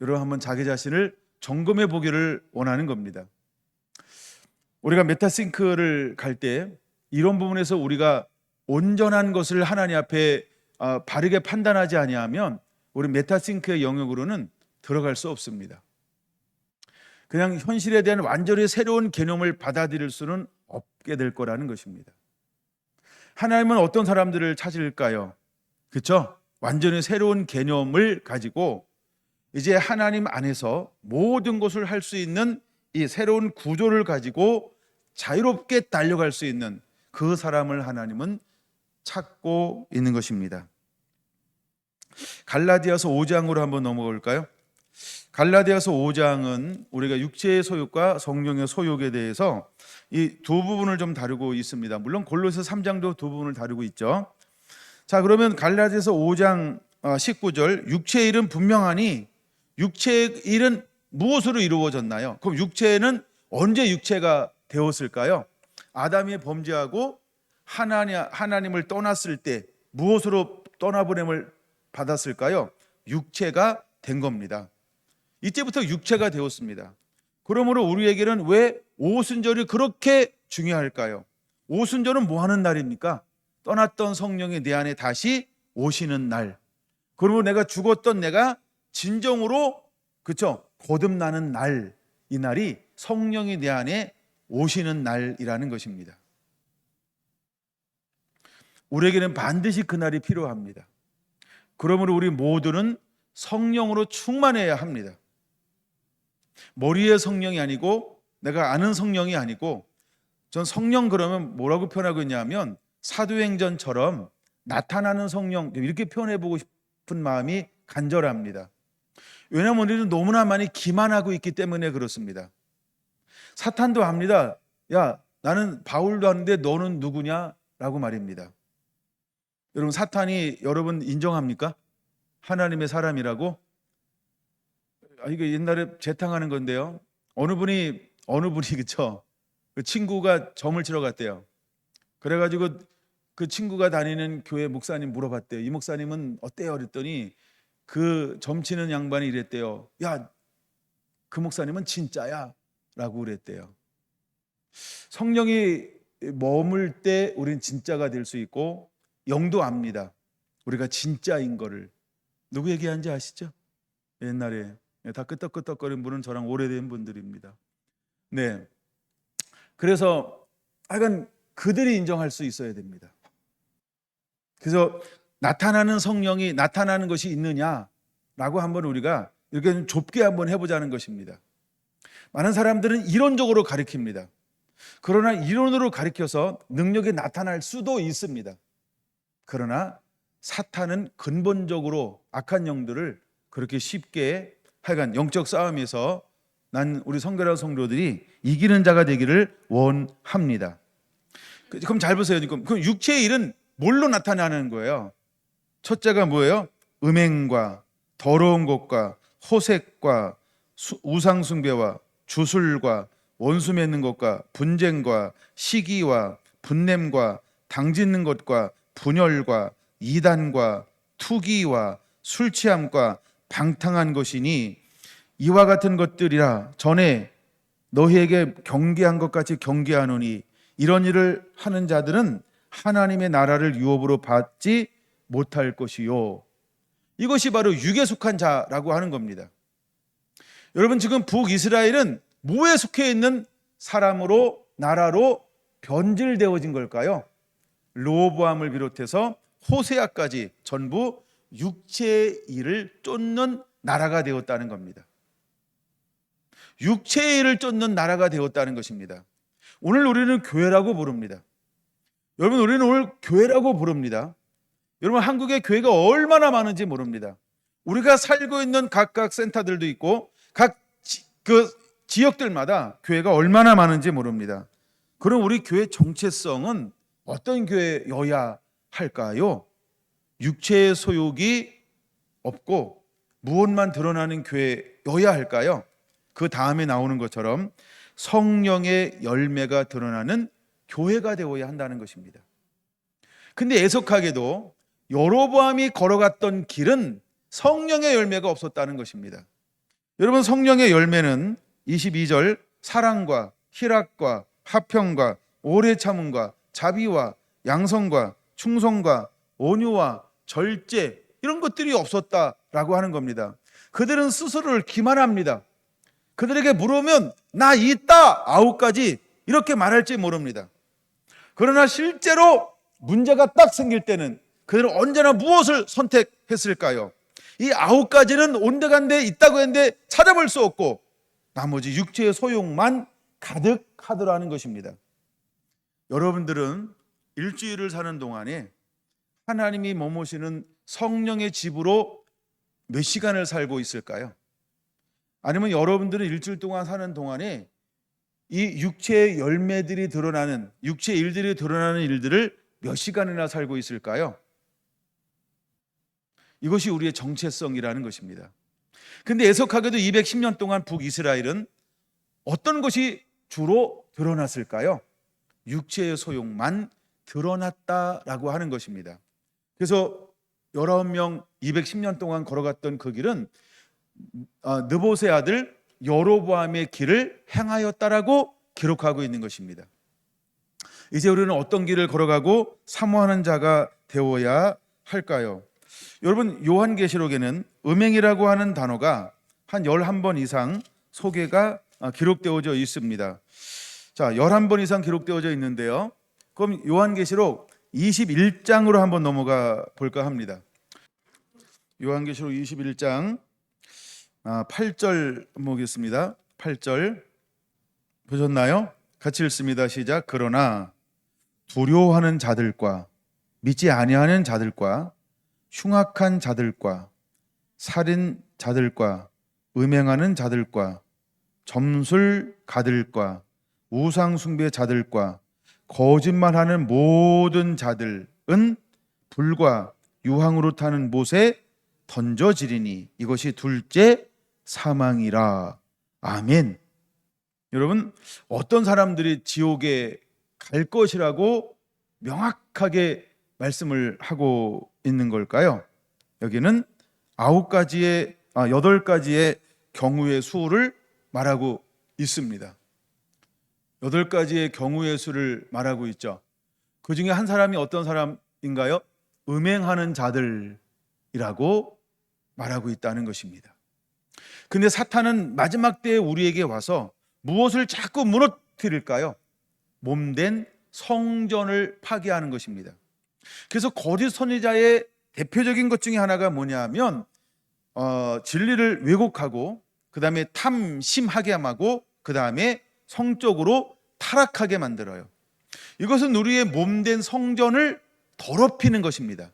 여러분, 한번 자기 자신을 점검해 보기를 원하는 겁니다. 우리가 메타싱크를 갈 때 이런 부분에서 우리가 온전한 것을 하나님 앞에 바르게 판단하지 아니하면 우리 메타싱크의 영역으로는 들어갈 수 없습니다. 그냥 현실에 대한 완전히 새로운 개념을 받아들일 수는 없게 될 거라는 것입니다. 하나님은 어떤 사람들을 찾을까요? 그렇죠? 완전히 새로운 개념을 가지고 이제 하나님 안에서 모든 것을 할 수 있는 이 새로운 구조를 가지고 자유롭게 달려갈 수 있는 그 사람을 하나님은 찾고 있는 것입니다. 갈라디아서 5장으로 한번 넘어갈까요? 갈라디아서 5장은 우리가 육체의 소욕과 성령의 소욕에 대해서 이 두 부분을 좀 다루고 있습니다. 물론 골로새 3장도 두 부분을 다루고 있죠. 자, 그러면 갈라디아서 5장 19절, 육체의 일은 분명하니 육체의 일은 무엇으로 이루어졌나요? 그럼 육체는 언제 육체가 되었을까요? 아담이 범죄하고 하나님을 떠났을 때 무엇으로 떠나보냄을 받았을까요? 육체가 된 겁니다. 이때부터 육체가 되었습니다. 그러므로 우리에게는 왜 오순절이 그렇게 중요할까요? 오순절은 뭐 하는 날입니까? 떠났던 성령이 내 안에 다시 오시는 날. 그러므로 내가 죽었던 내가 진정으로 거듭나는 날. 이 날이 성령이 내 안에 오시는 날이라는 것입니다. 우리에게는 반드시 그 날이 필요합니다. 그러므로 우리 모두는 성령으로 충만해야 합니다. 머리의 성령이 아니고 내가 아는 성령이 아니고, 전 성령 그러면 뭐라고 표현하고 있냐면 사도행전처럼 나타나는 성령, 이렇게 표현해보고 싶은 마음이 간절합니다. 왜냐하면 우리는 너무나 많이 기만하고 있기 때문에 그렇습니다. 사탄도 합니다. 야, 나는 바울도 하는데 너는 누구냐? 라고 말입니다. 여러분, 사탄이 여러분 인정합니까? 하나님의 사람이라고? 이거 옛날에 재탕하는 건데요. 어느 분이 그 친구가 점을 치러 갔대요. 그래가지고 그 친구가 다니는 교회 목사님 물어봤대요. 이 목사님은 어때요? 그랬더니 그 점치는 양반이 이랬대요. 야, 그 목사님은 진짜야 라고 그랬대요. 성령이 머물 때 우린 진짜가 될 수 있고, 영도 압니다. 우리가 진짜인 거를. 누구 얘기하는지 아시죠? 옛날에 다 끄떡끄떡거린 분은 저랑 오래된 분들입니다. 네, 그래서 하여간 그들이 인정할 수 있어야 됩니다. 그래서 나타나는 성령이 나타나는 것이 있느냐라고 한번 우리가 이렇게 좀 좁게 한번 해보자는 것입니다. 많은 사람들은 이론적으로 가르칩니다. 그러나 이론으로 가르쳐서 능력이 나타날 수도 있습니다. 그러나 사탄은 근본적으로 악한 영들을 그렇게 쉽게, 하여간 영적 싸움에서 난 우리 성결한 성도들이 이기는 자가 되기를 원합니다. 그럼 잘 보세요. 그럼 육체의 일은 뭘로 나타나는 거예요? 첫째가 뭐예요? 음행과 더러운 것과 호색과 우상숭배와 주술과 원수 맺는 것과 분쟁과 시기와 분냄과 당짓는 것과 분열과 이단과 투기와 술 취함과 방탕한 것이니 이와 같은 것들이라 전에 너희에게 경계한 것 같이 경계하노니 이런 일을 하는 자들은 하나님의 나라를 유업으로 받지 못할 것이요. 이것이 바로 육에 속한 자라고 하는 겁니다. 여러분, 지금 북이스라엘은 뭐에 속해 있는 사람으로, 나라로 변질되어진 걸까요? 르호보암을 비롯해서 호세아까지 전부 육체의 일을 쫓는 나라가 되었다는 겁니다. 육체의 일을 쫓는 나라가 되었다는 것입니다. 오늘 우리는 교회라고 부릅니다. 여러분, 우리는 오늘 교회라고 부릅니다. 여러분, 한국의 교회가 얼마나 많은지 모릅니다. 우리가 살고 있는 각각 센터들도 있고 각 지역들마다 교회가 얼마나 많은지 모릅니다. 그럼 우리 교회 정체성은 어떤 교회여야 할까요? 육체의 소욕이 없고 무엇만 드러나는 교회여야 할까요? 그 다음에 나오는 것처럼 성령의 열매가 드러나는 교회가 되어야 한다는 것입니다. 근데 애석하게도 여로보암이 걸어갔던 길은 성령의 열매가 없었다는 것입니다. 여러분, 성령의 열매는 22절 사랑과 희락과 화평과 오래 참음과 자비와 양성과 충성과 온유와 절제, 이런 것들이 없었다라고 하는 겁니다. 그들은 스스로를 기만합니다. 그들에게 물으면 나 있다 9가지 이렇게 말할지 모릅니다. 그러나 실제로 문제가 딱 생길 때는 그들은 언제나 무엇을 선택했을까요? 이 9가지는 온데간데 있다고 했는데 찾아볼 수 없고 나머지 육체의 소욕만 가득하더라는 것입니다. 여러분들은 일주일을 사는 동안에 하나님이 머무시는 성령의 집으로 몇 시간을 살고 있을까요? 아니면 여러분들은 일주일 동안 사는 동안에 이 육체의 열매들이 드러나는, 육체의 일들이 드러나는 일들을 몇 시간이나 살고 있을까요? 이것이 우리의 정체성이라는 것입니다. 근데 애석하게도 210년 동안 북이스라엘은 어떤 것이 주로 드러났을까요? 육체의 소욕만 드러났다라고 하는 것입니다. 그래서 19명 210년 동안 걸어갔던 그 길은 느봇의 아들 여로보암의 길을 행하였다라고 기록하고 있는 것입니다. 이제 우리는 어떤 길을 걸어가고 사모하는 자가 되어야 할까요? 여러분, 요한계시록에는 음행이라고 하는 단어가 한 11번 이상 소개가 기록되어져 있습니다. 자, 11번 이상 기록되어져 있는데요. 그럼 요한계시록 21장으로 한번 넘어가 볼까 합니다. 요한계시록 21장 8절 보겠습니다. 8절 보셨나요? 같이 읽습니다. 시작. 그러나 두려워하는 자들과 믿지 아니하는 자들과 흉악한 자들과 살인 자들과 음행하는 자들과 점술가들과 우상 숭배 자들과 거짓말하는 모든 자들은 불과 유황으로 타는 못에 던져지리니 이것이 둘째 사망이라. 아멘. 여러분, 어떤 사람들이 지옥에 갈 것이라고 명확하게 말씀을 하고 있는 걸까요? 여기는 8가지의 경우의 수를 말하고 있습니다. 8가지의 경우의 수를 말하고 있죠. 그 중에 한 사람이 어떤 사람인가요? 음행하는 자들이라고 말하고 있다는 것입니다. 근데 사탄은 마지막 때에 우리에게 와서 무엇을 자꾸 무너뜨릴까요? 몸된 성전을 파괴하는 것입니다. 그래서 거짓 선지자의 대표적인 것 중에 하나가 뭐냐면 진리를 왜곡하고 그 다음에 탐심하게 하고 그 다음에 성적으로 타락하게 만들어요. 이것은 우리의 몸된 성전을 더럽히는 것입니다.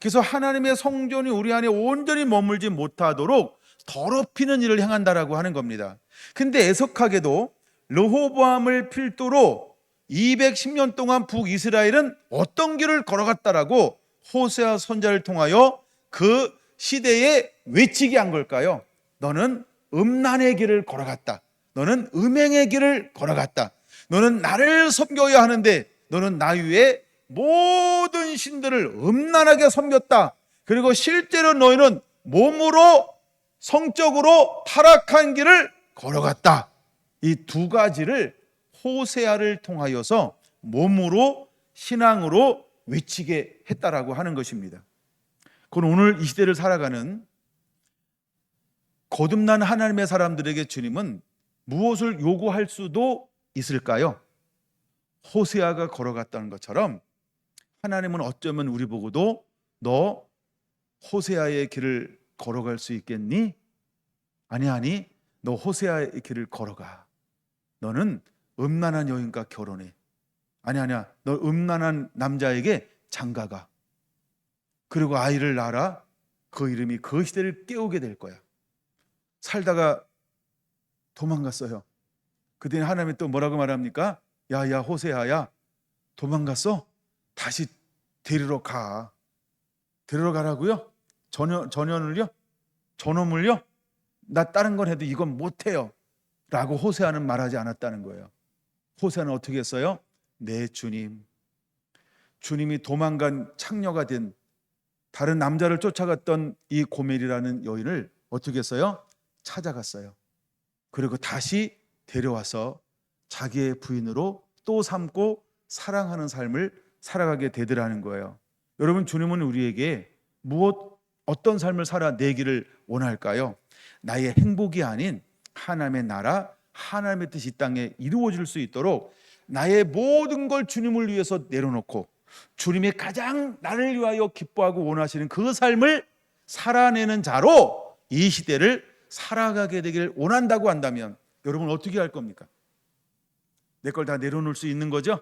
그래서 하나님의 성전이 우리 안에 온전히 머물지 못하도록 더럽히는 일을 행한다라고 하는 겁니다. 근데 애석하게도 르호보암을 필두로 210년 동안 북이스라엘은 어떤 길을 걸어갔다라고 호세아 선지자를 통하여 그 시대에 외치게 한 걸까요? 너는 음란의 길을 걸어갔다. 너는 음행의 길을 걸어갔다. 너는 나를 섬겨야 하는데 너는 나 위에 모든 신들을 음란하게 섬겼다. 그리고 실제로 너희는 몸으로 성적으로 타락한 길을 걸어갔다. 이 두 가지를 호세아를 통하여서 몸으로 신앙으로 외치게 했다라고 하는 것입니다. 그건 오늘 이 시대를 살아가는 거듭난 하나님의 사람들에게 주님은 무엇을 요구할 수도 있을까요? 호세아가 걸어갔다는 것처럼 하나님은 어쩌면 우리 보고도 너 호세아의 길을 걸어갈 수 있겠니? 아니, 너 호세아의 길을 걸어가. 너는 음란한 여인과 결혼해. 아니야, 너 음란한 남자에게 장가가. 그리고 아이를 낳아라. 그 이름이 그 시대를 깨우게 될 거야. 살다가 도망갔어요. 그때는 하나님이 또 뭐라고 말합니까? 야 호세아야, 도망갔어? 다시 데리러 가. 데리러 가라고요? 전현을요? 저놈을요? 나 다른 건 해도 이건 못해요 라고 호세아는 말하지 않았다는 거예요. 호세아는 어떻게 했어요? 내 주님이 도망간 창녀가 된 다른 남자를 쫓아갔던 이 고멜이라는 여인을 어떻게 했어요? 찾아갔어요. 그리고 다시 데려와서 자기의 부인으로 또 삼고 사랑하는 삶을 살아가게 되더라는 거예요. 여러분, 주님은 우리에게 어떤 삶을 살아내기를 원할까요? 나의 행복이 아닌 하나님의 나라, 하나님의 뜻이 이 땅에 이루어질 수 있도록 나의 모든 걸 주님을 위해서 내려놓고 주님의 가장 나를 위하여 기뻐하고 원하시는 그 삶을 살아내는 자로 이 시대를 살아가게 되길 원한다고 한다면 여러분 어떻게 할 겁니까? 내 걸 다 내려놓을 수 있는 거죠?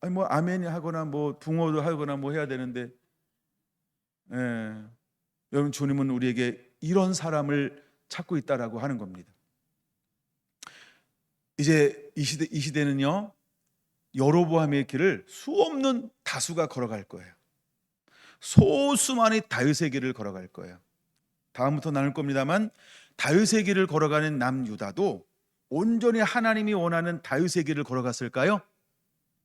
아니 뭐 아멘이 하거나 뭐 붕어도 하거나 뭐 해야 되는데, 여러분 주님은 우리에게 이런 사람을 찾고 있다라고 하는 겁니다. 이제 이 시대는요, 여로보암의 길을 수없는 다수가 걸어갈 거예요. 소수만이 다윗의 길을 걸어갈 거예요. 다음부터 나눌 겁니다만 다윗의 길을 걸어가는 남유다도 온전히 하나님이 원하는 다윗의 길을 걸어갔을까요?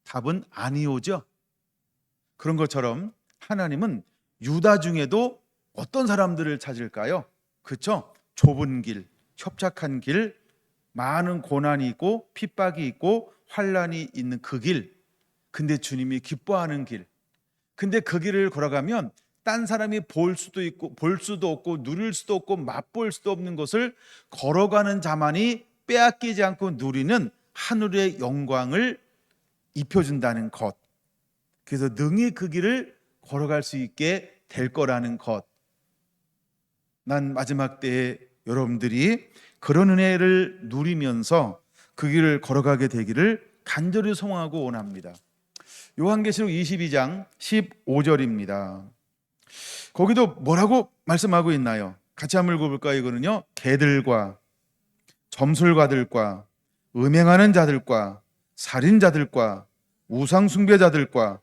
답은 아니오죠. 그런 것처럼 하나님은 유다 중에도 어떤 사람들을 찾을까요? 그렇죠? 좁은 길, 협착한 길, 많은 고난이 있고 핍박이 있고 환난이 있는 그 길. 근데 주님이 기뻐하는 길. 근데 그 길을 걸어가면 딴 사람이 볼 수도 있고 볼 수도 없고 누릴 수도 없고 맛볼 수도 없는 것을 걸어가는 자만이 빼앗기지 않고 누리는 하늘의 영광을 입혀준다는 것. 그래서 능히 그 길을 걸어갈 수 있게 될 거라는 것. 난 마지막 때에 여러분들이 그런 은혜를 누리면서 그 길을 걸어가게 되기를 간절히 소망하고 원합니다. 요한계시록 22장 15절입니다. 거기도 뭐라고 말씀하고 있나요? 같이 한번 읽어볼까요? 이거는요, 개들과 점술가들과 음행하는 자들과 살인자들과 우상숭배자들과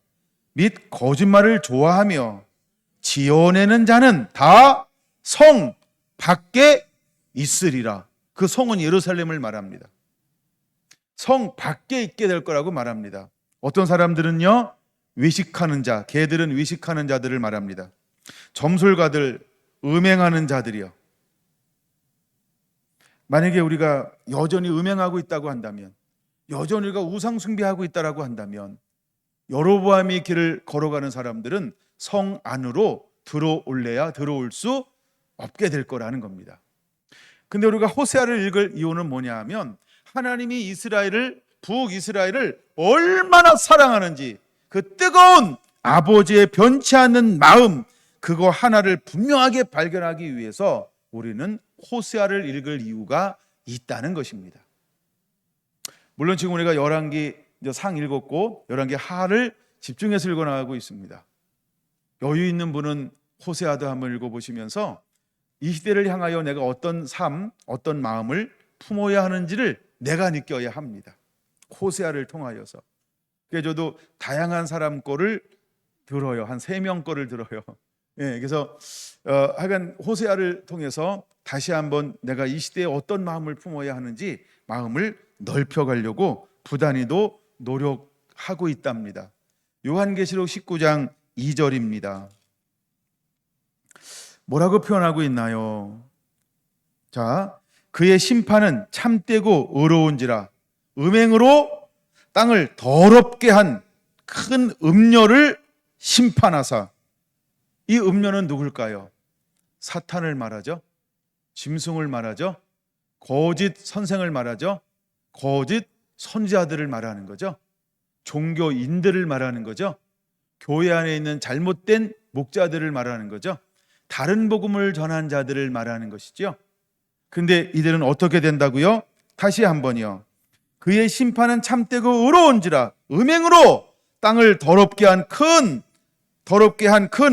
및 거짓말을 좋아하며 지어내는 자는 다 성 밖에 있으리라. 그 성은 예루살렘을 말합니다. 성 밖에 있게 될 거라고 말합니다. 어떤 사람들은요, 외식하는 자, 개들은 외식하는 자들을 말합니다. 점술가들, 음행하는 자들이요. 만약에 우리가 여전히 음행하고 있다고 한다면, 여전히 우리가 우상 숭배하고 있다라고 한다면, 여로보암의 길을 걸어가는 사람들은 성 안으로 들어올래야 들어올 수 없게 될 거라는 겁니다. 근데 우리가 호세아를 읽을 이유는 뭐냐 하면, 하나님이 이스라엘을, 북이스라엘을 얼마나 사랑하는지 그 뜨거운 아버지의 변치 않는 마음, 그거 하나를 분명하게 발견하기 위해서 우리는 호세아를 읽을 이유가 있다는 것입니다. 물론 지금 우리가 열왕기 상 읽었고 열왕기 하를 집중해서 읽어나가고 있습니다. 여유 있는 분은 호세아도 한번 읽어보시면서 이 시대를 향하여 내가 어떤 삶, 어떤 마음을 품어야 하는지를 내가 느껴야 합니다. 호세아를 통하여서. 그래서 저도 다양한 사람 거를 들어요. 한 3명 거를 들어요. 예, 그래서 하여간 호세아를 통해서 다시 한번 내가 이 시대에 어떤 마음을 품어야 하는지 마음을 넓혀가려고 부단히도 노력하고 있답니다. 요한계시록 19장 2절입니다. 뭐라고 표현하고 있나요? 자, 그의 심판은 참되고 의로운지라 음행으로 땅을 더럽게 한 큰 음녀를 심판하사. 이 음녀는 누굴까요? 사탄을 말하죠. 짐승을 말하죠. 거짓 선생을 말하죠. 거짓 선지자들을 말하는 거죠. 종교인들을 말하는 거죠. 교회 안에 있는 잘못된 목자들을 말하는 거죠. 다른 복음을 전한 자들을 말하는 것이죠. 근데 이들은 어떻게 된다고요? 다시 한번요. 그의 심판은 참되고 의로운지라 음행으로 땅을 더럽게 한 큰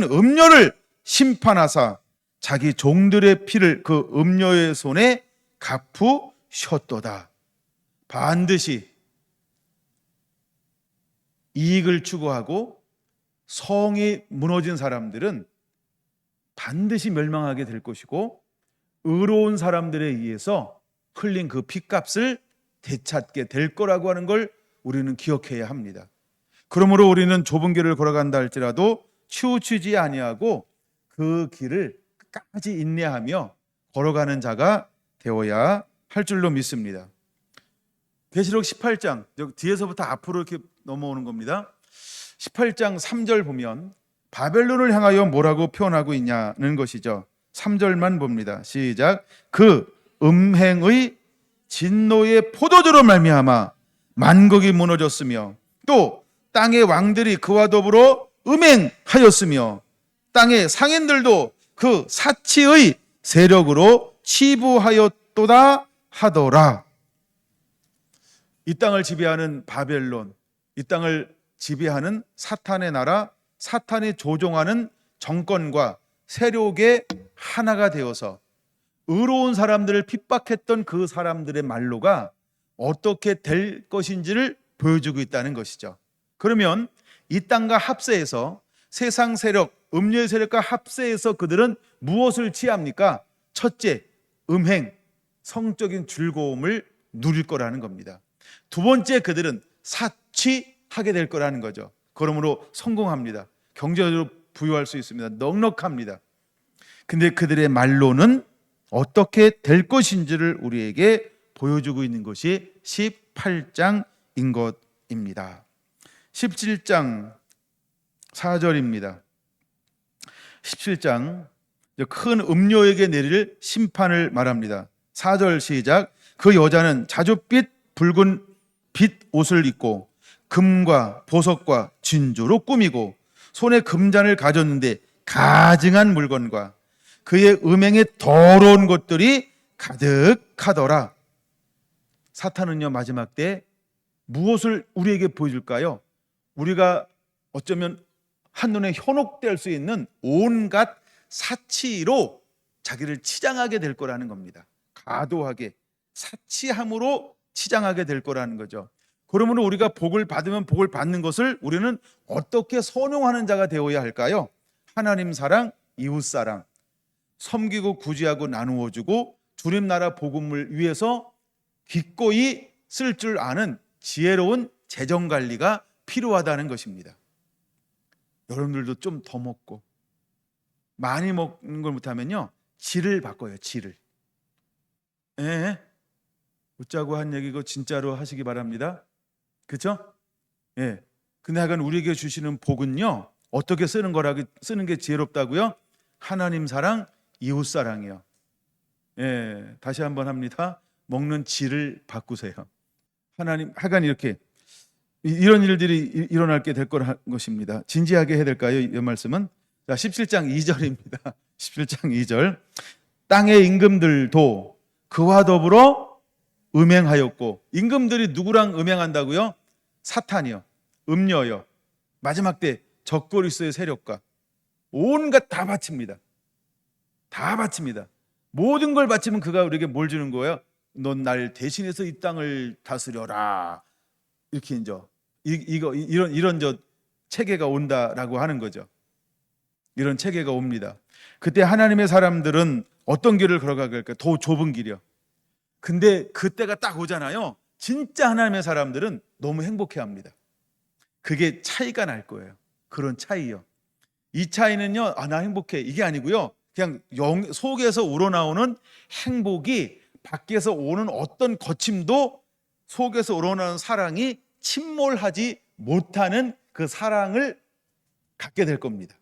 음녀를 심판하사 자기 종들의 피를 그 음녀의 손에 갚으셨도다. 반드시 이익을 추구하고 성이 무너진 사람들은 반드시 멸망하게 될 것이고, 의로운 사람들에 의해서 흘린 그 핏값을 되찾게 될 거라고 하는 걸 우리는 기억해야 합니다. 그러므로 우리는 좁은 길을 걸어간다 할지라도 치우치지 아니하고 그 길을 끝까지 인내하며 걸어가는 자가 되어야 할 줄로 믿습니다. 계시록 18장, 뒤에서부터 앞으로 이렇게 넘어오는 겁니다. 18장 3절 보면 바벨론을 향하여 뭐라고 표현하고 있냐는 것이죠. 3절만 봅니다. 시작. 그 음행의 진노의 포도주로 말미암아 만국이 무너졌으며 또 땅의 왕들이 그와 더불어 음행하였으며 땅의 상인들도 그 사치의 세력으로 치부하였도다 하더라. 이 땅을 지배하는 바벨론, 이 땅을 지배하는 사탄의 나라, 사탄이 조종하는 정권과 세력의 하나가 되어서 의로운 사람들을 핍박했던 그 사람들의 말로가 어떻게 될 것인지를 보여주고 있다는 것이죠. 그러면 이 땅과 합세해서 세상 세력, 음료의 세력과 합세해서 그들은 무엇을 취합니까? 첫째, 음행, 성적인 즐거움을 누릴 거라는 겁니다. 두 번째, 그들은 사치하게 될 거라는 거죠. 그러므로 성공합니다. 경제적으로 부유할 수 있습니다. 넉넉합니다. 근데 그들의 말로는 어떻게 될 것인지를 우리에게 보여주고 있는 것이 18장인 것입니다. 17장 4절입니다. 17장 큰 음녀에게 내릴 심판을 말합니다. 4절 시작. 그 여자는 자줏빛 붉은 빛 옷을 입고 금과 보석과 진주로 꾸미고 손에 금잔을 가졌는데 가증한 물건과 그의 음행에 더러운 것들이 가득하더라. 사탄은요, 마지막 때 무엇을 우리에게 보여줄까요? 우리가 어쩌면 한눈에 현혹될 수 있는 온갖 사치로 자기를 치장하게 될 거라는 겁니다. 과도하게 사치함으로 치장하게 될 거라는 거죠. 그러므로 우리가 복을 받으면 복을 받는 것을 우리는 어떻게 선용하는 자가 되어야 할까요? 하나님 사랑, 이웃 사랑, 섬기고 구제하고 나누어 주고 주님 나라 복음을 위해서 기꺼이 쓸 줄 아는 지혜로운 재정 관리가 필요하다는 것입니다. 여러분들도 좀 더 먹고 많이 먹는 걸 못하면요, 질을 바꿔요. 질을. 예, 웃자고 한 얘기고 진짜로 하시기 바랍니다. 그렇죠? 예. 근데 하여간 우리에게 주시는 복은요, 어떻게 쓰는 게 지혜롭다고요? 하나님 사랑, 이웃 사랑이요. 예, 다시 한번 합니다. 먹는 질을 바꾸세요. 하나님, 하여간 이렇게 이런 일들이 일어나게 될 것입니다. 진지하게 해야 될까요? 이 말씀은? 자, 17장 2절입니다. 17장 2절. 땅의 임금들도 그와 더불어 음행하였고, 임금들이 누구랑 음행한다고요? 사탄이요, 음녀요, 마지막 때 적그리스도의 세력과 온갖 다 바칩니다. 다 바칩니다. 모든 걸 바치면 그가 우리에게 뭘 주는 거예요? 넌 날 대신해서 이 땅을 다스려라. 이렇게 이런 체계가 온다라고 하는 거죠. 이런 체계가 옵니다. 그때 하나님의 사람들은 어떤 길을 걸어가게 할까요? 더 좁은 길이요. 근데 그때가 딱 오잖아요. 진짜 하나님의 사람들은 너무 행복해합니다. 그게 차이가 날 거예요. 그런 차이요. 이 차이는요, 나 행복해, 이게 아니고요, 그냥 속에서 우러나오는 행복이 밖에서 오는 어떤 거침도 속에서 우러나오는 사랑이 침몰하지 못하는 그 사랑을 갖게 될 겁니다.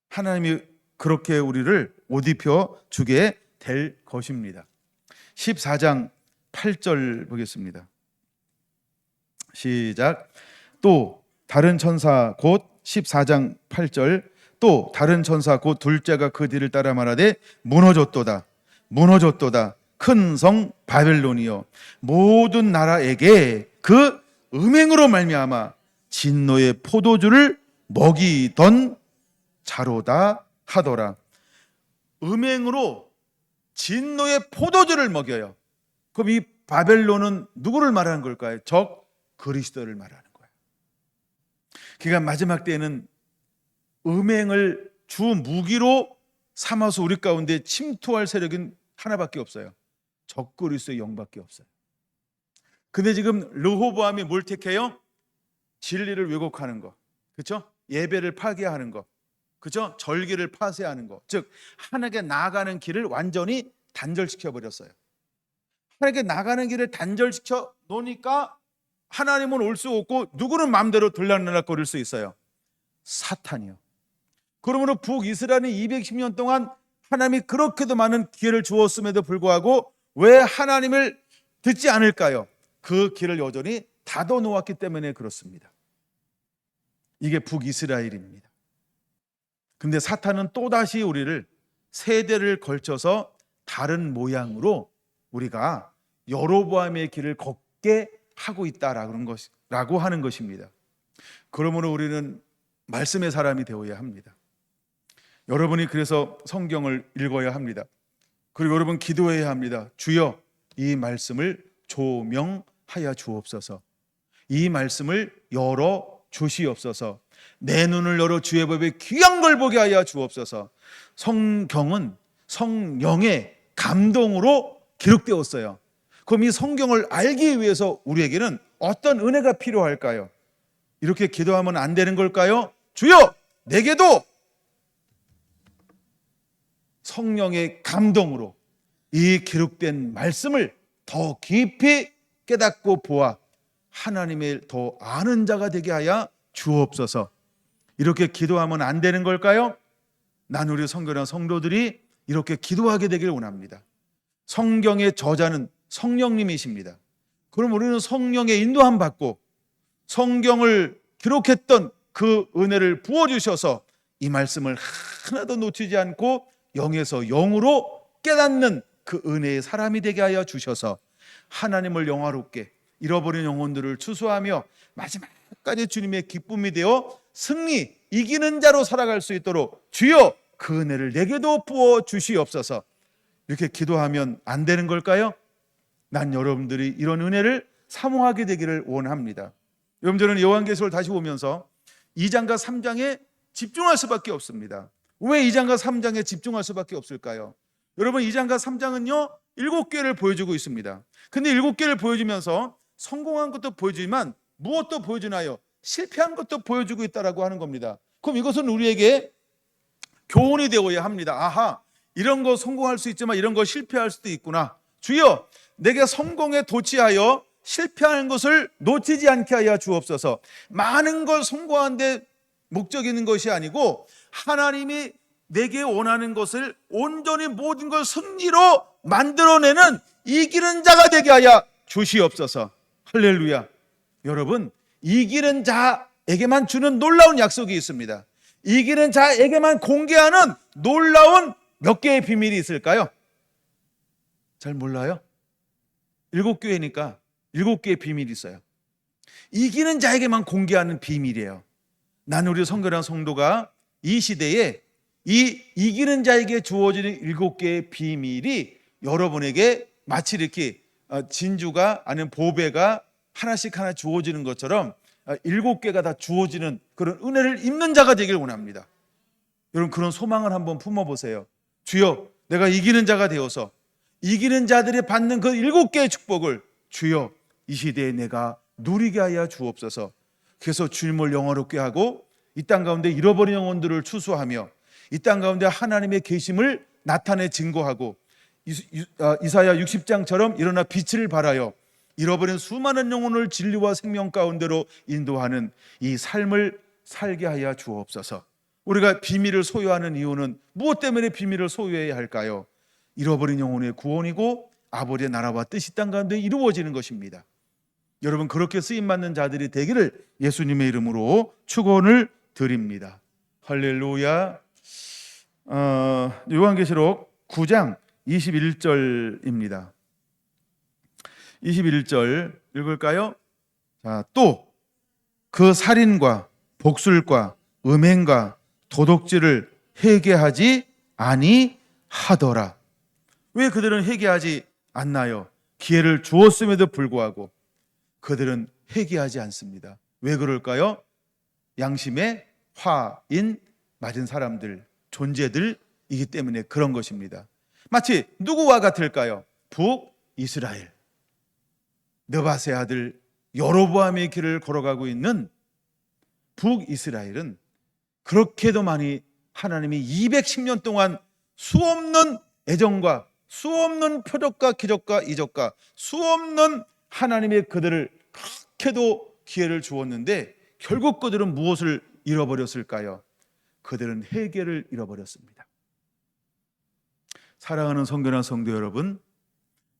하나님이 그렇게 우리를 옷 입혀 주게 될 것입니다. 14장 8절 보겠습니다. 시작. 또 다른 천사 곧 14장 8절. 또 다른 천사 곧 둘째가 그 뒤를 따라 말하되 무너졌도다, 무너졌도다. 큰 성 바벨론이요, 모든 나라에게 그 음행으로 말미암아 진노의 포도주를 먹이던 자로다 하더라. 음행으로 진노의 포도주를 먹여요. 그럼 이 바벨론은 누구를 말하는 걸까요? 적 그리스도를 말하는 거예요. 그러니까 마지막 때에는 음행을 주 무기로 삼아서 우리 가운데 침투할 세력은 하나밖에 없어요. 적 그리스도의 영밖에 없어요. 근데 지금 르호보암이 뭘 택해요? 진리를 왜곡하는 거, 그렇죠? 예배를 파괴하는 거, 그죠? 절기를 파쇄하는 거, 즉 하나님께 나아가는 길을 완전히 단절시켜 버렸어요. 하나님께 나가는 길을 단절시켜 놓으니까 하나님은 올 수 없고 누구는 마음대로 들락날락거릴 수 있어요? 사탄이요. 그러므로 북이스라엘은 210년 동안 하나님이 그렇게도 많은 기회를 주었음에도 불구하고 왜 하나님을 듣지 않을까요? 그 길을 여전히 닫아놓았기 때문에 그렇습니다. 이게 북이스라엘입니다. 근데 사탄은 또다시 우리를 세대를 걸쳐서 다른 모양으로 우리가 여로보암의 길을 걷게 하고 있다라고 하는 것입니다. 그러므로 우리는 말씀의 사람이 되어야 합니다. 여러분이 그래서 성경을 읽어야 합니다. 그리고 여러분 기도해야 합니다. 주여, 이 말씀을 조명하여 주옵소서. 이 말씀을 열어 주시옵소서. 내 눈을 열어 주의 법에 귀한 걸 보게 하여 주옵소서. 성경은 성령의 감동으로 기록되었어요. 그럼 이 성경을 알기 위해서 우리에게는 어떤 은혜가 필요할까요? 이렇게 기도하면 안 되는 걸까요? 주여, 내게도 성령의 감동으로 이 기록된 말씀을 더 깊이 깨닫고 보아 하나님을 더 아는 자가 되게 하여 주옵소서. 이렇게 기도하면 안 되는 걸까요? 난 우리 성결한 성도들이 이렇게 기도하게 되길 원합니다. 성경의 저자는 성령님이십니다. 그럼 우리는 성령의 인도함 받고 성경을 기록했던 그 은혜를 부어주셔서 이 말씀을 하나도 놓치지 않고 영에서 영으로 깨닫는 그 은혜의 사람이 되게 하여 주셔서 하나님을 영화롭게 잃어버린 영혼들을 추수하며 마지막까지 주님의 기쁨이 되어 승리, 이기는 자로 살아갈 수 있도록 주여 그 은혜를 내게도 부어 주시옵소서. 이렇게 기도하면 안 되는 걸까요? 난 여러분들이 이런 은혜를 사모하게 되기를 원합니다. 여러분, 저는 요한계시록을 다시 보면서 2장과 3장에 집중할 수밖에 없습니다. 왜 2장과 3장에 집중할 수밖에 없을까요? 여러분, 2장과 3장은요 7개를 보여주고 있습니다. 근데 7개를 보여주면서 성공한 것도 보여주지만 무엇도 보여주나요? 실패한 것도 보여주고 있다라고 하는 겁니다. 그럼 이것은 우리에게 교훈이 되어야 합니다. 아하, 이런 거 성공할 수 있지만 이런 거 실패할 수도 있구나. 주여, 내게 성공에 도취하여 실패하는 것을 놓치지 않게 하여 주옵소서. 많은 걸 성공하는데 목적이 있는 것이 아니고 하나님이 내게 원하는 것을 온전히 모든 걸 승리로 만들어내는 이기는 자가 되게 하여 주시옵소서. 할렐루야. 여러분, 이기는 자에게만 주는 놀라운 약속이 있습니다. 이기는 자에게만 공개하는 놀라운 몇 개의 비밀이 있을까요? 잘 몰라요? 7교회니까 7개의 비밀이 있어요. 이기는 자에게만 공개하는 비밀이에요. 난 우리 성결한 성도가 이 시대에 이 이기는 자에게 주어지는 7개의 비밀이 여러분에게 마치 이렇게 진주가 아니면 보배가 하나씩 하나 주어지는 것처럼 7개가 다 주어지는 그런 은혜를 입는 자가 되길 원합니다. 여러분, 그런 소망을 한번 품어보세요. 주여, 내가 이기는 자가 되어서 이기는 자들이 받는 그 7개의 축복을 주여 이 시대에 내가 누리게 하여 주옵소서. 그래서 주님을 영화롭게 하고 이 땅 가운데 잃어버린 영혼들을 추수하며 이 땅 가운데 하나님의 계심을 나타내 증거하고 이사야 60장처럼 일어나 빛을 발하여 잃어버린 수많은 영혼을 진리와 생명 가운데로 인도하는 이 삶을 살게 하여 주옵소서. 우리가 비밀을 소유하는 이유는 무엇 때문에 비밀을 소유해야 할까요? 잃어버린 영혼의 구원이고 아버지의 나라와 뜻이 땅 가운데 이루어지는 것입니다. 여러분, 그렇게 쓰임받는 자들이 되기를 예수님의 이름으로 축원을 드립니다. 할렐루야. 요한계시록 9장 21절입니다. 21절 읽을까요? 자, 또 그 살인과 복술과 음행과 도둑질을 회개하지 아니하더라. 왜 그들은 회개하지 않나요? 기회를 주었음에도 불구하고 그들은 회개하지 않습니다. 왜 그럴까요? 양심의 화인 맞은 사람들, 존재들이기 때문에 그런 것입니다. 마치 누구와 같을까요? 북이스라엘, 느밧의 아들 여로보암의 길을 걸어가고 있는 북이스라엘은 그렇게도 많이 하나님이 210년 동안 수없는 애정과 수없는 표적과 기적과 이적과 수없는 하나님의 그들을 그렇게도 기회를 주었는데 결국 그들은 무엇을 잃어버렸을까요? 그들은 회개를 잃어버렸습니다. 사랑하는 성결한 성도 여러분,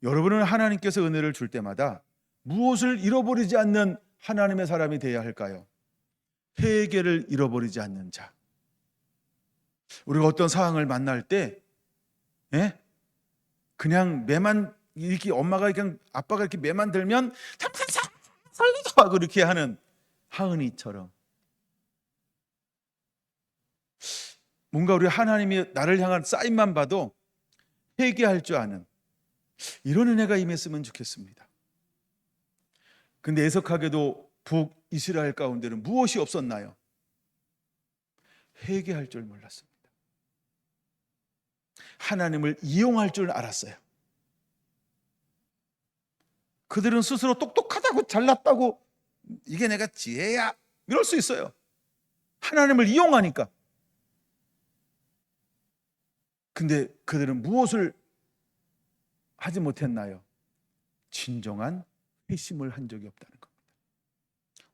여러분은 하나님께서 은혜를 줄 때마다 무엇을 잃어버리지 않는 하나님의 사람이 되어야 할까요? 회개를 잃어버리지 않는 자. 우리가 어떤 상황을 만날 때 그냥 매만 이렇게 엄마가 그냥 아빠가 이렇게 매만 들면 살리자 하고 이렇게 하는 하은이처럼 뭔가 우리 하나님이 나를 향한 사인만 봐도 회개할 줄 아는 이런 은혜가 임했으면 좋겠습니다. 근데 애석하게도 북이스라엘 가운데는 무엇이 없었나요? 회개할 줄 몰랐습니다. 하나님을 이용할 줄 알았어요. 그들은 스스로 똑똑하다고 잘났다고 이게 내가 지혜야 이럴 수 있어요. 하나님을 이용하니까. 근데 그들은 무엇을 하지 못했나요? 진정한 회심을 한 적이 없다는 겁니다.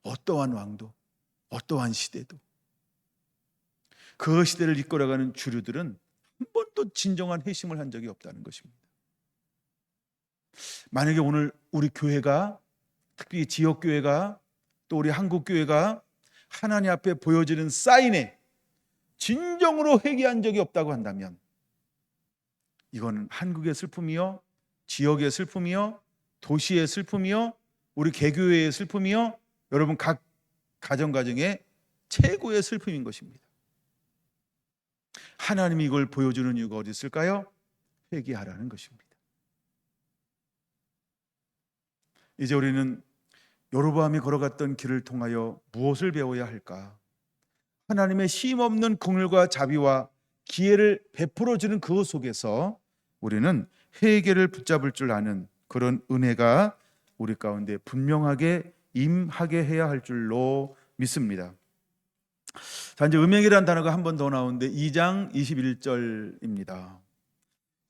어떠한 왕도, 어떠한 시대도 그 시대를 이끌어가는 주류들은 한 번도 진정한 회심을 한 적이 없다는 것입니다. 만약에 오늘 우리 교회가, 특히 지역교회가, 또 우리 한국교회가 하나님 앞에 보여지는 사인에 진정으로 회개한 적이 없다고 한다면 이거는 한국의 슬픔이요, 지역의 슬픔이요, 도시의 슬픔이요, 우리 개교회의 슬픔이요, 여러분 각 가정의 최고의 슬픔인 것입니다. 하나님이 이걸 보여주는 이유가 어디 있을까요? 회개하라는 것입니다. 이제 우리는 여로보암이 걸어갔던 길을 통하여 무엇을 배워야 할까? 하나님의 쉼없는 긍휼과 자비와 기회를 베풀어 주는 그 속에서 우리는 회개를 붙잡을 줄 아는 그런 은혜가 우리 가운데 분명하게 임하게 해야 할 줄로 믿습니다. 자, 이제 음행이라는 단어가 한 번 더 나오는데 2장 21절입니다.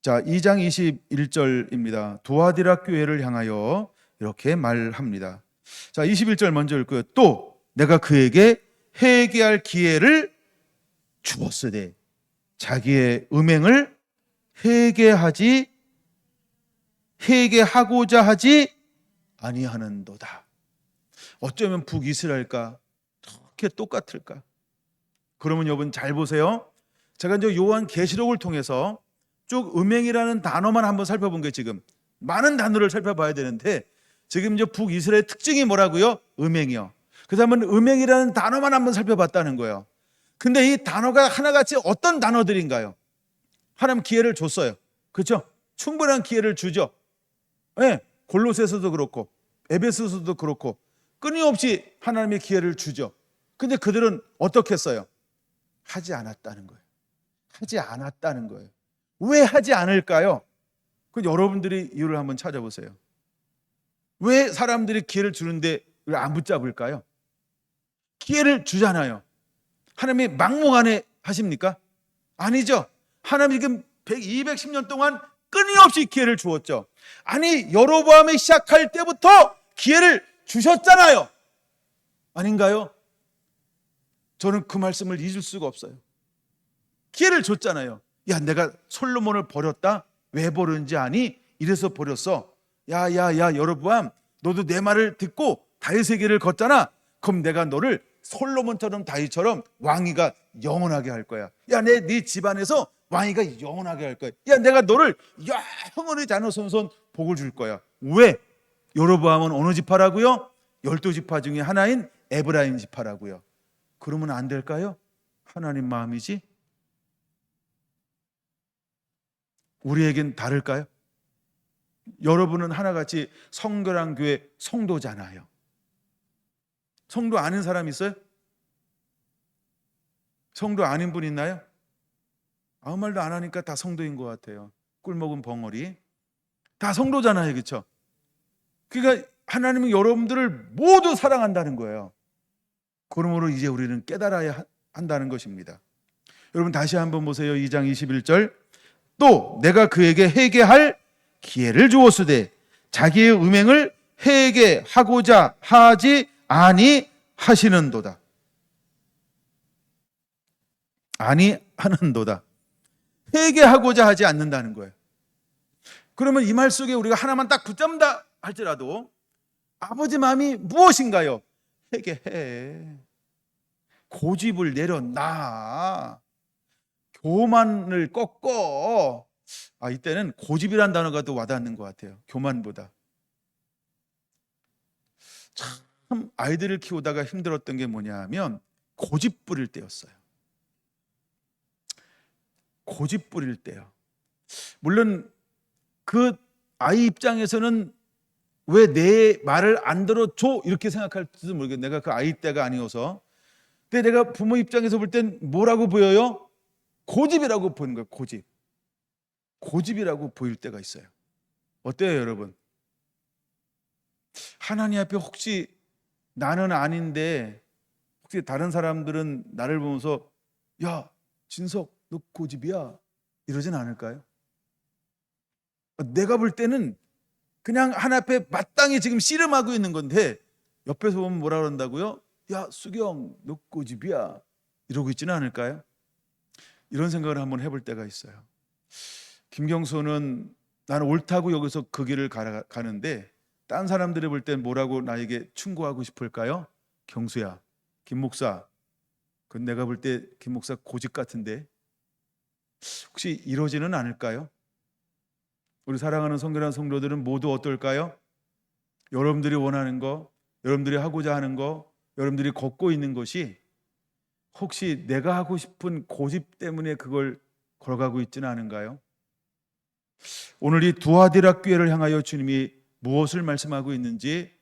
자, 2장 21절입니다. 두아디라 교회를 향하여 이렇게 말합니다. 자, 21절 먼저 읽고요. 또 내가 그에게 회개할 기회를 주었으되 자기의 음행을 회개하고자 하지 아니하는도다. 어쩌면 북이스라엘과 그렇게 똑같을까? 그러면 여러분 잘 보세요. 제가 이제 요한계시록을 통해서 쭉 음행이라는 단어만 한번 살펴본 게 지금 많은 단어를 살펴봐야 되는데 지금 이제 북이스라엘의 특징이 뭐라고요? 음행이요. 그래서 한번 음행이라는 단어만 한번 살펴봤다는 거예요. 근데 이 단어가 하나같이 어떤 단어들인가요? 하나님 기회를 줬어요. 그렇죠? 충분한 기회를 주죠. 네, 골로새서도 그렇고 에베소서도 그렇고 끊임없이 하나님의 기회를 주죠. 근데 그들은 어떻게 했어요? 하지 않았다는 거예요. 하지 않았다는 거예요. 왜 하지 않을까요? 그 여러분들이 이유를 한번 찾아보세요. 왜 사람들이 기회를 주는데 왜 안 붙잡을까요? 기회를 주잖아요. 하나님이 막무가내 하십니까? 아니죠. 하나님이 지금 210년 동안 끊임없이 기회를 주었죠. 아니, 여로보암이 시작할 때부터 기회를 주셨잖아요. 아닌가요? 저는 그 말씀을 잊을 수가 없어요. 기회를 줬잖아요. 야, 내가 솔로몬을 버렸다? 왜 버렸는지 아니? 이래서 버렸어. 야, 여로보암, 너도 내 말을 듣고 다윗의 길을 걷잖아. 그럼 내가 너를 솔로몬처럼 다윗처럼 왕위가 영원하게 할 거야. 야, 네 집안에서 왕위가 영원하게 할 거야. 야, 내가 너를 영원히 자녀손손 복을 줄 거야. 왜? 여로보암은 어느 지파라고요? 12지파 중에 하나인 에브라임 지파라고요. 그러면 안 될까요? 하나님 마음이지. 우리에겐 다를까요? 여러분은 하나같이 성결한 교회 성도잖아요. 성도 아닌 사람 있어요? 성도 아닌 분 있나요? 아무 말도 안 하니까 다 성도인 것 같아요. 꿀 먹은 벙어리. 다 성도잖아요. 그렇죠? 그러니까 하나님은 여러분들을 모두 사랑한다는 거예요. 그러므로 이제 우리는 깨달아야 한다는 것입니다. 여러분 다시 한번 보세요. 2장 21절. 또 내가 그에게 회개할 기회를 주었으되 자기의 음행을 회개하고자 하지 아니하시는도다. 아니하는도다. 회개하고자 하지 않는다는 거예요. 그러면 이 말 속에 우리가 하나만 딱 붙잡는다 할지라도 아버지 마음이 무엇인가요? 회개해. 고집을 내려놔. 교만을 꺾어. 이때는 고집이란 단어가 더 와닿는 것 같아요. 교만보다. 참 아이들을 키우다가 힘들었던 게 뭐냐 하면 고집 부릴 때였어요. 고집 부릴 때요. 물론 그 아이 입장에서는 왜 내 말을 안 들어줘? 이렇게 생각할지도 모르겠어요. 내가 그 아이 때가 아니어서. 근데 내가 부모 입장에서 볼 땐 뭐라고 보여요? 고집이라고 보이는 거예요. 고집. 고집이라고 보일 때가 있어요. 어때요, 여러분? 하나님 앞에 혹시 나는 아닌데 혹시 다른 사람들은 나를 보면서 야, 진석 너 고집이야 이러진 않을까요? 내가 볼 때는 그냥 하나 앞에 마땅히 지금 씨름하고 있는 건데 옆에서 보면 뭐라 그런다고요? 야, 수경, 너 꼬집이야. 이러고 있지는 않을까요? 이런 생각을 한번 해볼 때가 있어요. 김경수는 나는 옳다고 여기서 그 길을 가는데 딴 사람들이 볼 땐 뭐라고 나에게 충고하고 싶을까요? 경수야, 김 목사, 그건 내가 볼 때 김 목사 고집 같은데 혹시 이러지는 않을까요? 우리 사랑하는 성결한 성도들은 모두 어떨까요? 여러분들이 원하는 거, 여러분들이 하고자 하는 거, 여러분들이 걷고 있는 것이 혹시 내가 하고 싶은 고집 때문에 그걸 걸어가고 있지는 않은가요? 오늘 이 두아디라 교회를 향하여 주님이 무엇을 말씀하고 있는지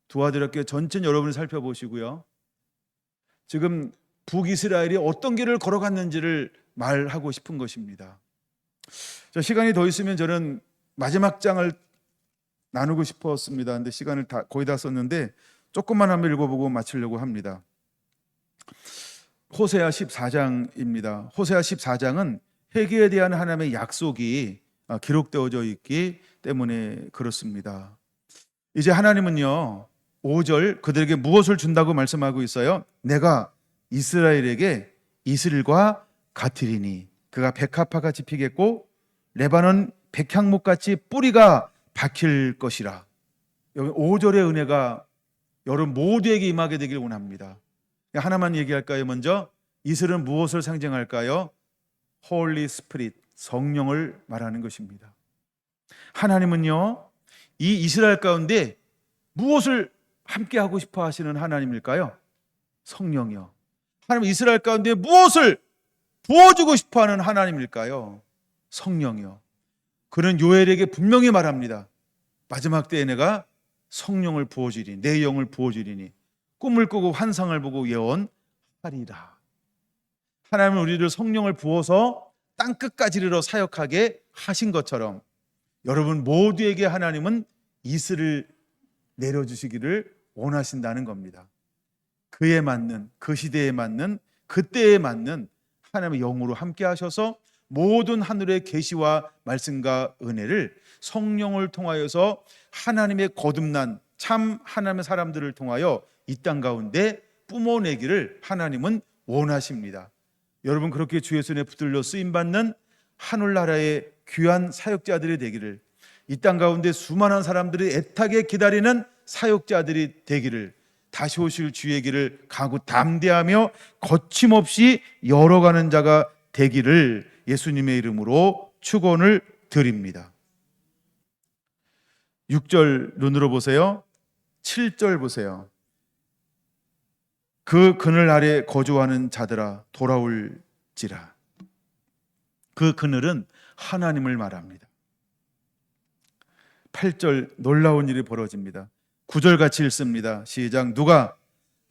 두아디라 교회 전체 여러분을 살펴보시고요. 지금 북이스라엘이 어떤 길을 걸어갔는지를 말하고 싶은 것입니다. 자, 시간이 더 있으면 저는 마지막 장을 나누고 싶었습니다. 근데 시간을 거의 다 썼는데 조금만 한번 읽어보고 마치려고 합니다. 호세아 14장입니다. 호세아 14장은 회개에 대한 하나님의 약속이 기록되어져 있기 때문에 그렇습니다. 이제 하나님은요 5절 그들에게 무엇을 준다고 말씀하고 있어요? 내가 이스라엘에게 이슬과 같으리니 그가 백합화같이 피겠고 레바논 백향목같이 뿌리가 박힐 것이라. 여기 5절의 은혜가 여러분 모두에게 임하게 되길 원합니다. 하나만 얘기할까요? 먼저 이슬은 무엇을 상징할까요? Holy Spirit, 성령을 말하는 것입니다. 하나님은요 이 이스라엘 가운데 무엇을 함께 하고 싶어 하시는 하나님일까요? 성령이요. 하나님 이스라엘 가운데 무엇을 부어주고 싶어 하는 하나님일까요? 성령이요. 그는 요엘에게 분명히 말합니다. 마지막 때에 내가 성령을 부어주리니 내 영을 부어주리니 꿈을 꾸고 환상을 보고 예언하리라. 하나님은 우리를 성령을 부어서 땅끝까지 이르러 사역하게 하신 것처럼 여러분 모두에게 하나님은 이슬을 내려주시기를 원하신다는 겁니다. 그에 맞는 그 시대에 맞는 그때에 맞는 하나님의 영으로 함께 하셔서 모든 하늘의 계시와 말씀과 은혜를 성령을 통하여서 하나님의 거듭난 참 하나님의 사람들을 통하여 이 땅 가운데 뿜어내기를 하나님은 원하십니다. 여러분 그렇게 주의 손에 붙들려 쓰임받는 하늘나라의 귀한 사역자들이 되기를, 이 땅 가운데 수많은 사람들이 애타게 기다리는 사역자들이 되기를, 다시 오실 주의 길을 가고 담대하며 거침없이 열어가는 자가 되기를 예수님의 이름으로 축원을 드립니다. 6절 눈으로 보세요. 7절 보세요. 그 그늘 아래 거주하는 자들아 돌아올지라. 그 그늘은 하나님을 말합니다. 8절 놀라운 일이 벌어집니다. 9절 같이 읽습니다. 시작. 누가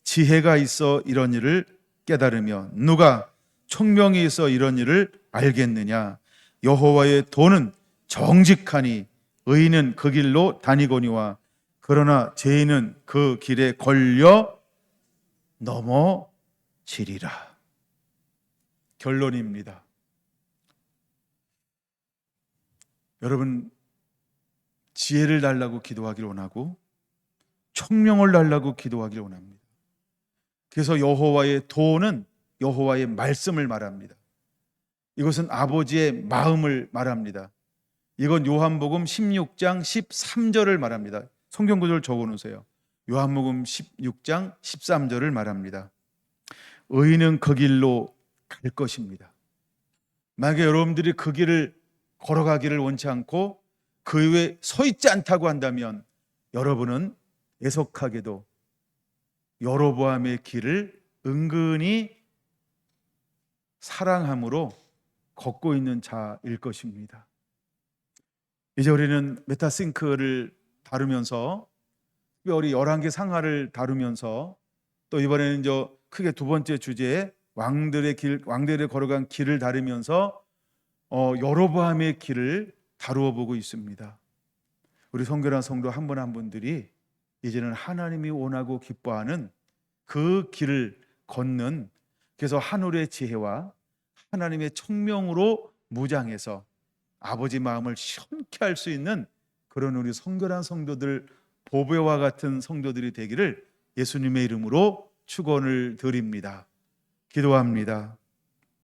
지혜가 있어 이런 일을 깨달으며 누가 총명이 있어 이런 일을 알겠느냐. 여호와의 도는 정직하니 의인은 그 길로 다니거니와 그러나 죄인은 그 길에 걸려 넘어지리라. 결론입니다. 여러분 지혜를 달라고 기도하기를 원하고 총명을 달라고 기도하기를 원합니다. 그래서 여호와의 도는 여호와의 말씀을 말합니다. 이것은 아버지의 마음을 말합니다. 이건 요한복음 16장 13절을 말합니다. 성경 구절을 적어놓으세요. 요한복음 16장 13절을 말합니다. 의인은 그 길로 갈 것입니다. 만약에 여러분들이 그 길을 걸어가기를 원치 않고 그 위에 서 있지 않다고 한다면 여러분은 애석하게도 여로보암의 길을 은근히 사랑함으로 걷고 있는 자일 것입니다. 이제 우리는 메타싱크를 다루면서 우리 11개 상하를 다루면서 또 이번에는 크게 두 번째 주제에 왕들의 걸어간 길을 다루면서 여로보암의 길을 다루어 보고 있습니다. 우리 성결한 성도 한 분 한 분들이 이제는 하나님이 원하고 기뻐하는 그 길을 걷는, 그래서 하늘의 지혜와 하나님의 청명으로 무장해서 아버지 마음을 시원케 할 수 있는 그런 우리 성결한 성도들, 보배와 같은 성도들이 되기를 예수님의 이름으로 축원을 드립니다. 기도합니다.